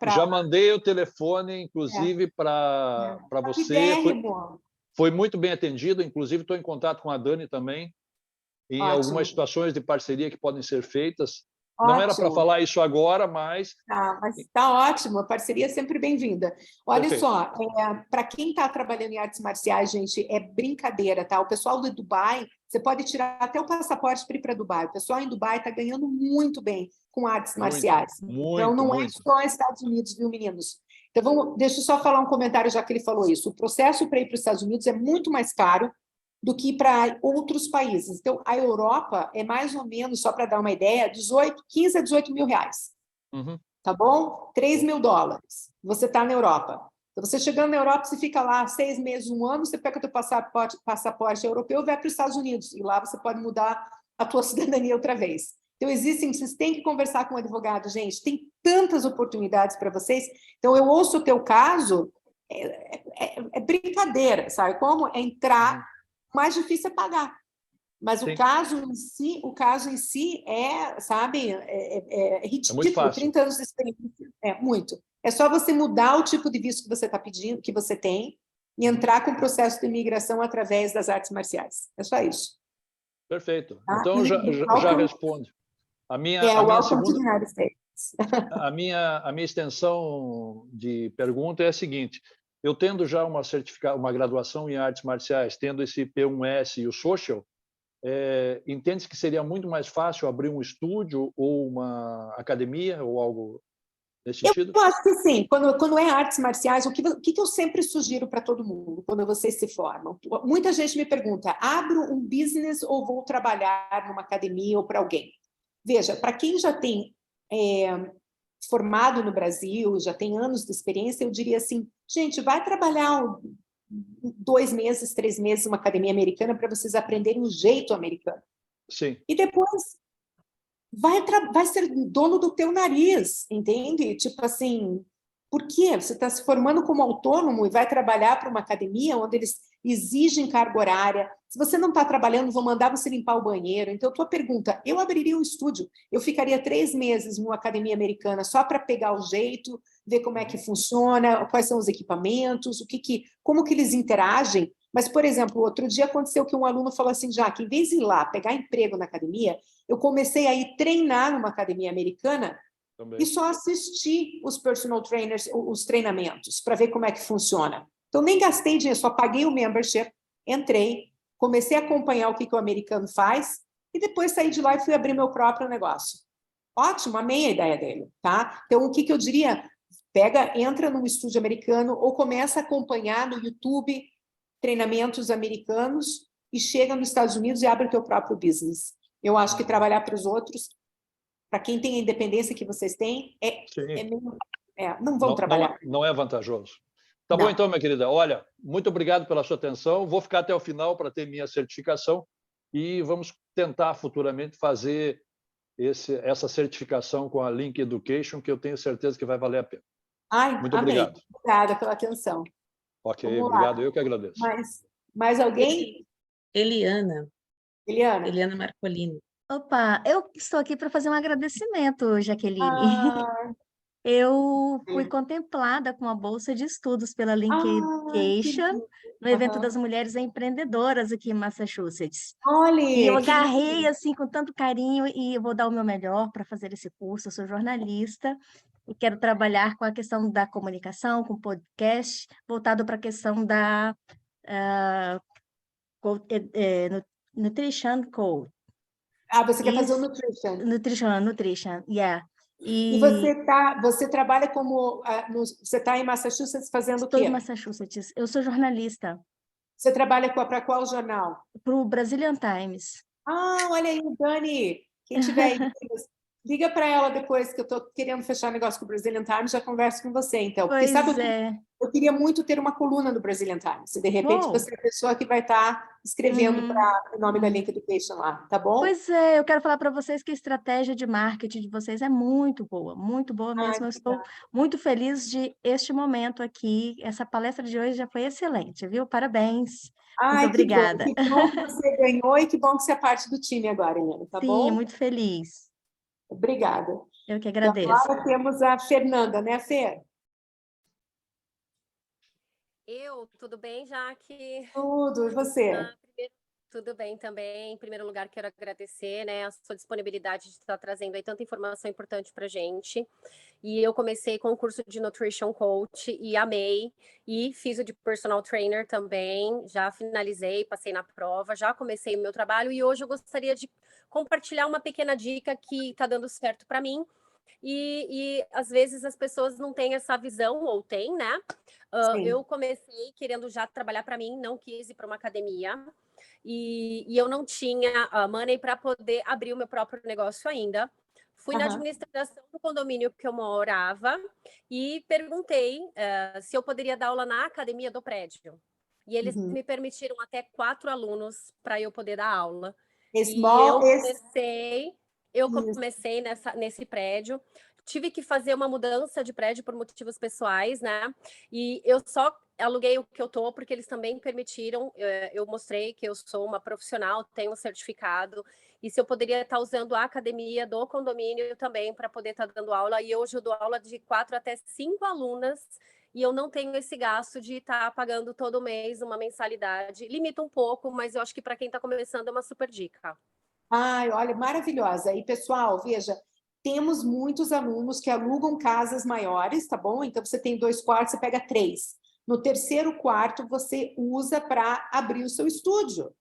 Já mandei o telefone, inclusive, para você. Foi muito bem atendido, inclusive estou em contato com a Dani também, em algumas situações de parceria que podem ser feitas. Não era para falar isso agora, mas... Mas está ótimo, a parceria é sempre bem-vinda. Olha só, para quem está trabalhando em artes marciais, gente, é brincadeira, tá? O pessoal do Dubai, você pode tirar até o passaporte para ir para Dubai. O pessoal em Dubai está ganhando muito bem com artes marciais. Então, não é só Estados Unidos, viu, meninos? Então, deixa eu só falar um comentário, já que ele falou isso. O processo para ir para os Estados Unidos é muito mais caro do que para outros países. Então, a Europa é mais ou menos, só para dar uma ideia, 15 a 18 mil reais. Tá bom? $3.000. Você está na Europa. Então, você chegando na Europa, você fica lá 6 meses, 1 ano, você pega o teu passaporte europeu e vai para os Estados Unidos. E lá você pode mudar a tua cidadania outra vez. Então, vocês têm que conversar com o advogado, gente, tem tantas oportunidades para vocês. Então, eu ouço o teu caso, é brincadeira, sabe? Como é entrar, mais difícil é pagar. Mas o caso em si é, sabe, é ridículo. Muito fácil. 30 anos de experiência, muito. É só você mudar o tipo de visto que você está pedindo, que você tem, e entrar com o processo de imigração através das artes marciais. É só isso. Perfeito. Então, já responde. A minha extensão de pergunta é a seguinte: eu tendo já uma graduação em artes marciais, tendo esse P1S e o social, entende-se que seria muito mais fácil abrir um estúdio ou uma academia ou algo nesse sentido? Eu acho que sim. Quando é artes marciais, o que eu sempre sugiro para todo mundo, quando vocês se formam? Muita gente me pergunta, abro um business ou vou trabalhar numa academia ou para alguém? Veja, para quem já tem formado no Brasil, já tem anos de experiência, eu diria assim, gente, vai trabalhar 2 meses, 3 meses numa academia americana para vocês aprenderem o jeito americano. Sim. E depois vai ser dono do teu nariz, entende? Tipo assim, por quê? Você está se formando como autônomo e vai trabalhar para uma academia onde eles exigem carga horária. Se você não está trabalhando, vão mandar você limpar o banheiro. Então, tua pergunta, eu abriria um estúdio, eu ficaria 3 meses numa academia americana só para pegar o jeito, ver como é que funciona, quais são os equipamentos, como que eles interagem. Mas, por exemplo, outro dia aconteceu que um aluno falou assim, Jaque, em vez de ir lá pegar emprego na academia, eu comecei a ir treinar numa academia americana e só assistir os personal trainers, os treinamentos, para ver como é que funciona. Então, nem gastei dinheiro, só paguei o membership, entrei, comecei a acompanhar o que o americano faz e depois saí de lá e fui abrir meu próprio negócio. Ótimo, amei a ideia dele, tá? Então, o que eu diria? Entra num estúdio americano ou começa a acompanhar no YouTube treinamentos americanos e chega nos Estados Unidos e abre o teu próprio business. Eu acho que trabalhar para os outros, para quem tem a independência que vocês têm, não vão trabalhar. Não é vantajoso. Tá bom, então, minha querida. Olha, muito obrigado pela sua atenção. Vou ficar até o final para ter minha certificação e vamos tentar futuramente fazer essa certificação com a Link Education, que eu tenho certeza que vai valer a pena. Muito obrigado. Obrigada pela atenção. Ok, obrigado. Eu que agradeço. Mais alguém? Eliana Marcolini. Opa, eu estou aqui para fazer um agradecimento, Jaqueline. Eu fui contemplada com a bolsa de estudos pela Link Education no evento das mulheres empreendedoras aqui em Massachusetts. Olha, e eu agarrei assim com tanto carinho e eu vou dar o meu melhor para fazer esse curso. Eu sou jornalista e quero trabalhar com a questão da comunicação, com podcast, voltado para a questão da Nutrition Code. Você quer fazer o Nutrition? Nutrition, yeah. E você trabalha como... você está em Massachusetts fazendo o quê? Estou em Massachusetts. Eu sou jornalista. Você trabalha para qual jornal? Para o Brazilian Times. Olha aí, Dani. Quem tiver aí, liga para ela depois, que eu estou querendo fechar negócio com o Brazilian Times, já converso com você, então. Porque, eu queria muito ter uma coluna no Brazilian Times. E, de repente, você é a pessoa que vai estar escrevendo o nome da Link Education lá, tá bom? Pois é, eu quero falar para vocês que a estratégia de marketing de vocês é muito boa mesmo. Eu estou muito feliz de este momento aqui. Essa palestra de hoje já foi excelente, viu? Parabéns. Muito obrigada. Que bom que você ganhou e que bom que você é parte do time agora, Helena, tá bom? Sim, muito feliz. Obrigada. Eu que agradeço. Então, agora temos a Fernanda, né, Fê? Tudo bem, Jaque? Tudo, e você? Tudo bem também. Em primeiro lugar, quero agradecer, né, a sua disponibilidade de estar trazendo aí tanta informação importante para a gente. E eu comecei com o curso de Nutrition Coach e amei. E fiz o de Personal Trainer também. Já finalizei, passei na prova, já comecei o meu trabalho. E hoje eu gostaria de compartilhar uma pequena dica que está dando certo para mim. E às vezes as pessoas não têm essa visão, ou têm, né? Eu comecei querendo já trabalhar para mim, não quis ir para uma academia. E eu não tinha money para poder abrir o meu próprio negócio ainda. Fui na administração do condomínio que eu morava e perguntei se eu poderia dar aula na academia do prédio. E eles me permitiram até 4 alunos para eu poder dar aula. E eu comecei Eu comecei nesse prédio, tive que fazer uma mudança de prédio por motivos pessoais, né? E eu só aluguei o que eu tô, porque eles também permitiram, eu mostrei que eu sou uma profissional, tenho um certificado, e se eu poderia estar usando a academia do condomínio também para poder estar dando aula, e hoje eu dou aula de 4 até 5 alunas, e eu não tenho esse gasto de estar pagando todo mês uma mensalidade. Limita um pouco, mas eu acho que para quem está começando é uma super dica. Ai, olha, maravilhosa. E, pessoal, veja, temos muitos alunos que alugam casas maiores, tá bom? Então, você tem 2 quartos, você pega 3. No terceiro quarto, você usa para abrir o seu estúdio,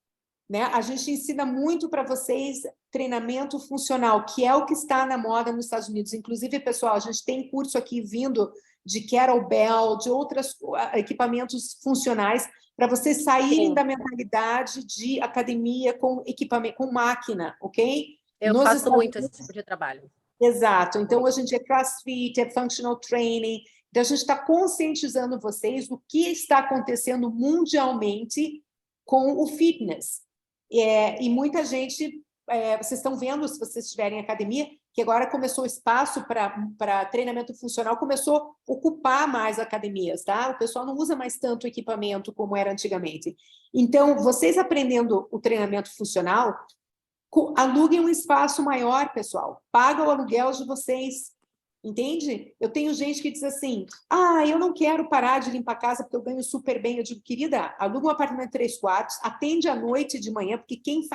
né? A gente ensina muito para vocês treinamento funcional, que é o que está na moda nos Estados Unidos. Inclusive, pessoal, a gente tem curso aqui vindo de kettlebell, de outros equipamentos funcionais, para vocês saírem da mentalidade de academia com equipamento, com máquina, ok? Eu faço muito esse tipo de trabalho. Exato. Então, hoje em dia é CrossFit, é Functional Training. Então, a gente está conscientizando vocês do que está acontecendo mundialmente com o fitness. E muita gente, vocês estão vendo, se vocês estiverem em academia, que agora começou o espaço para treinamento funcional, começou a ocupar mais academias, tá? O pessoal não usa mais tanto equipamento como era antigamente. Então, vocês aprendendo o treinamento funcional, aluguem um espaço maior, pessoal. Paga o aluguel de vocês, entende? Eu tenho gente que diz assim, eu não quero parar de limpar a casa porque eu ganho super bem. Eu digo, querida, aluga um apartamento de 3 quartos, atende à noite e de manhã, porque quem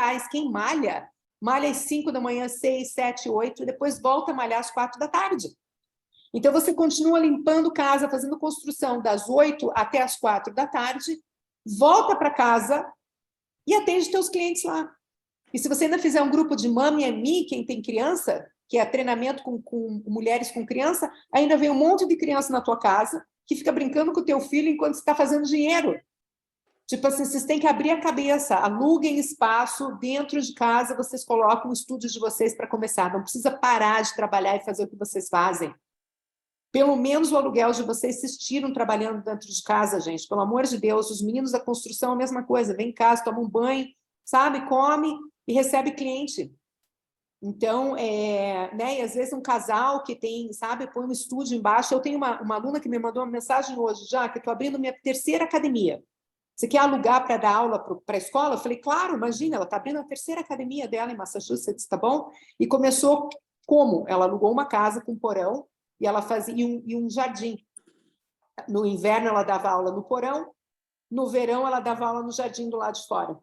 malha às 5 da manhã, 6, 7, 8, e depois volta a malhar às 4 da tarde. Então, você continua limpando casa, fazendo construção das 8 até as 4 da tarde, volta para casa e atende seus clientes lá. E se você ainda fizer um grupo de Mommy and Me, quem tem criança, que é treinamento com mulheres com criança, ainda vem um monte de criança na tua casa que fica brincando com o teu filho enquanto você está fazendo dinheiro. Tipo assim, vocês têm que abrir a cabeça, aluguem espaço dentro de casa, vocês colocam o estúdio de vocês para começar. Não precisa parar de trabalhar e fazer o que vocês fazem. Pelo menos o aluguel de vocês, se estiram trabalhando dentro de casa, gente. Pelo amor de Deus, os meninos da construção, a mesma coisa. Vem em casa, toma um banho, sabe? Come e recebe cliente. Então, né? E às vezes um casal que tem, sabe? Põe um estúdio embaixo. Eu tenho uma aluna que me mandou uma mensagem hoje, já que eu estou abrindo minha 3ª academia. Você quer alugar para dar aula para a escola? Eu falei, claro, imagina, ela está abrindo a 3ª academia dela em Massachusetts, tá bom? E começou como? Ela alugou uma casa com porão e ela fazia um jardim. No inverno ela dava aula no porão, no verão ela dava aula no jardim do lado de fora.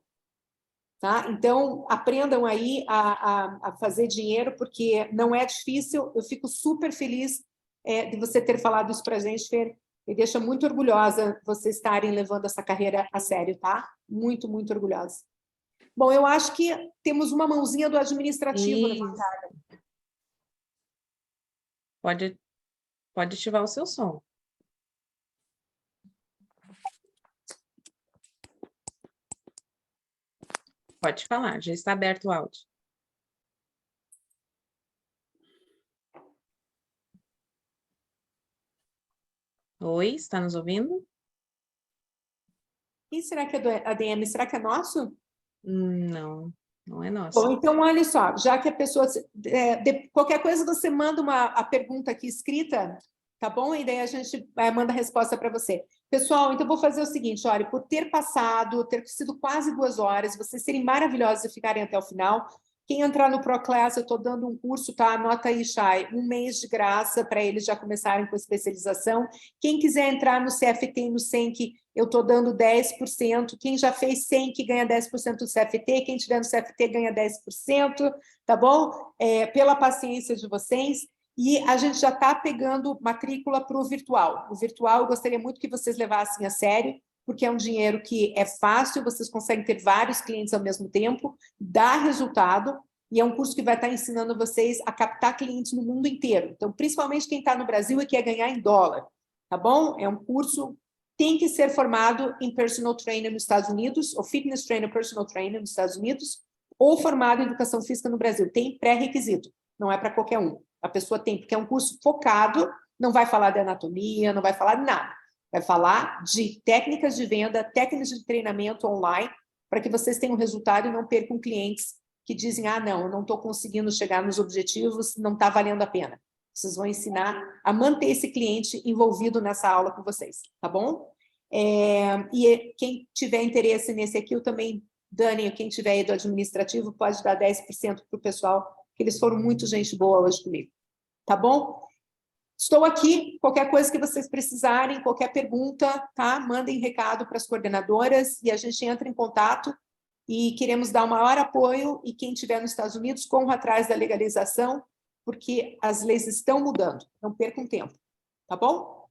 Tá? Então, aprendam aí a fazer dinheiro, porque não é difícil. Eu fico super feliz de você ter falado isso para a gente, Fer. Me deixa muito orgulhosa vocês estarem levando essa carreira a sério, tá? Muito, muito orgulhosa. Bom, eu acho que temos uma mãozinha do administrativo levantada. Pode ativar o seu som. Pode falar, já está aberto o áudio. Oi, está nos ouvindo? Quem será que é do ADM? Será que é nosso? Não, não é nosso. Bom, então, olha só, já que a pessoa... qualquer coisa, você manda a pergunta aqui escrita, tá bom? E daí a gente manda a resposta para você. Pessoal, então vou fazer o seguinte, olha, por ter sido quase 2 horas, vocês serem maravilhosos e ficarem até o final, quem entrar no ProClass, eu estou dando um curso, tá? Anota aí, Chay, 1 mês de graça para eles já começarem com especialização. Quem quiser entrar no CFT e no SENC, eu estou dando 10%. Quem já fez SENC ganha 10% do CFT, quem tiver no CFT ganha 10%, tá bom? Pela paciência de vocês. E a gente já está pegando matrícula para o virtual. O virtual eu gostaria muito que vocês levassem a sério, porque é um dinheiro que é fácil, vocês conseguem ter vários clientes ao mesmo tempo, dá resultado, e é um curso que vai estar ensinando vocês a captar clientes no mundo inteiro. Então, principalmente quem está no Brasil e quer ganhar em dólar, tá bom? É um curso, tem que ser formado em personal trainer nos Estados Unidos, ou fitness trainer, personal trainer nos Estados Unidos, ou formado em educação física no Brasil. Tem pré-requisito, não é para qualquer um. A pessoa tem, porque é um curso focado, não vai falar de anatomia, não vai falar de nada. Vai falar de técnicas de venda, técnicas de treinamento online, para que vocês tenham resultado e não percam clientes que dizem, não, eu não estou conseguindo chegar nos objetivos, não está valendo a pena. Vocês vão ensinar a manter esse cliente envolvido nessa aula com vocês, tá bom? E quem tiver interesse nesse aqui, eu também, Dani, quem tiver aí do administrativo, pode dar 10% para o pessoal, que eles foram muito gente boa hoje comigo, tá bom? Estou aqui, qualquer coisa que vocês precisarem, qualquer pergunta, tá? Mandem recado para as coordenadoras e a gente entra em contato e queremos dar o maior apoio e quem estiver nos Estados Unidos, corra atrás da legalização, porque as leis estão mudando, não percam tempo, tá bom?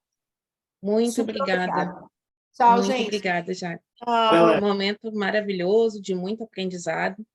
Muito obrigada. Tchau, muito gente. Obrigada, Jaque. Um momento maravilhoso, de muito aprendizado.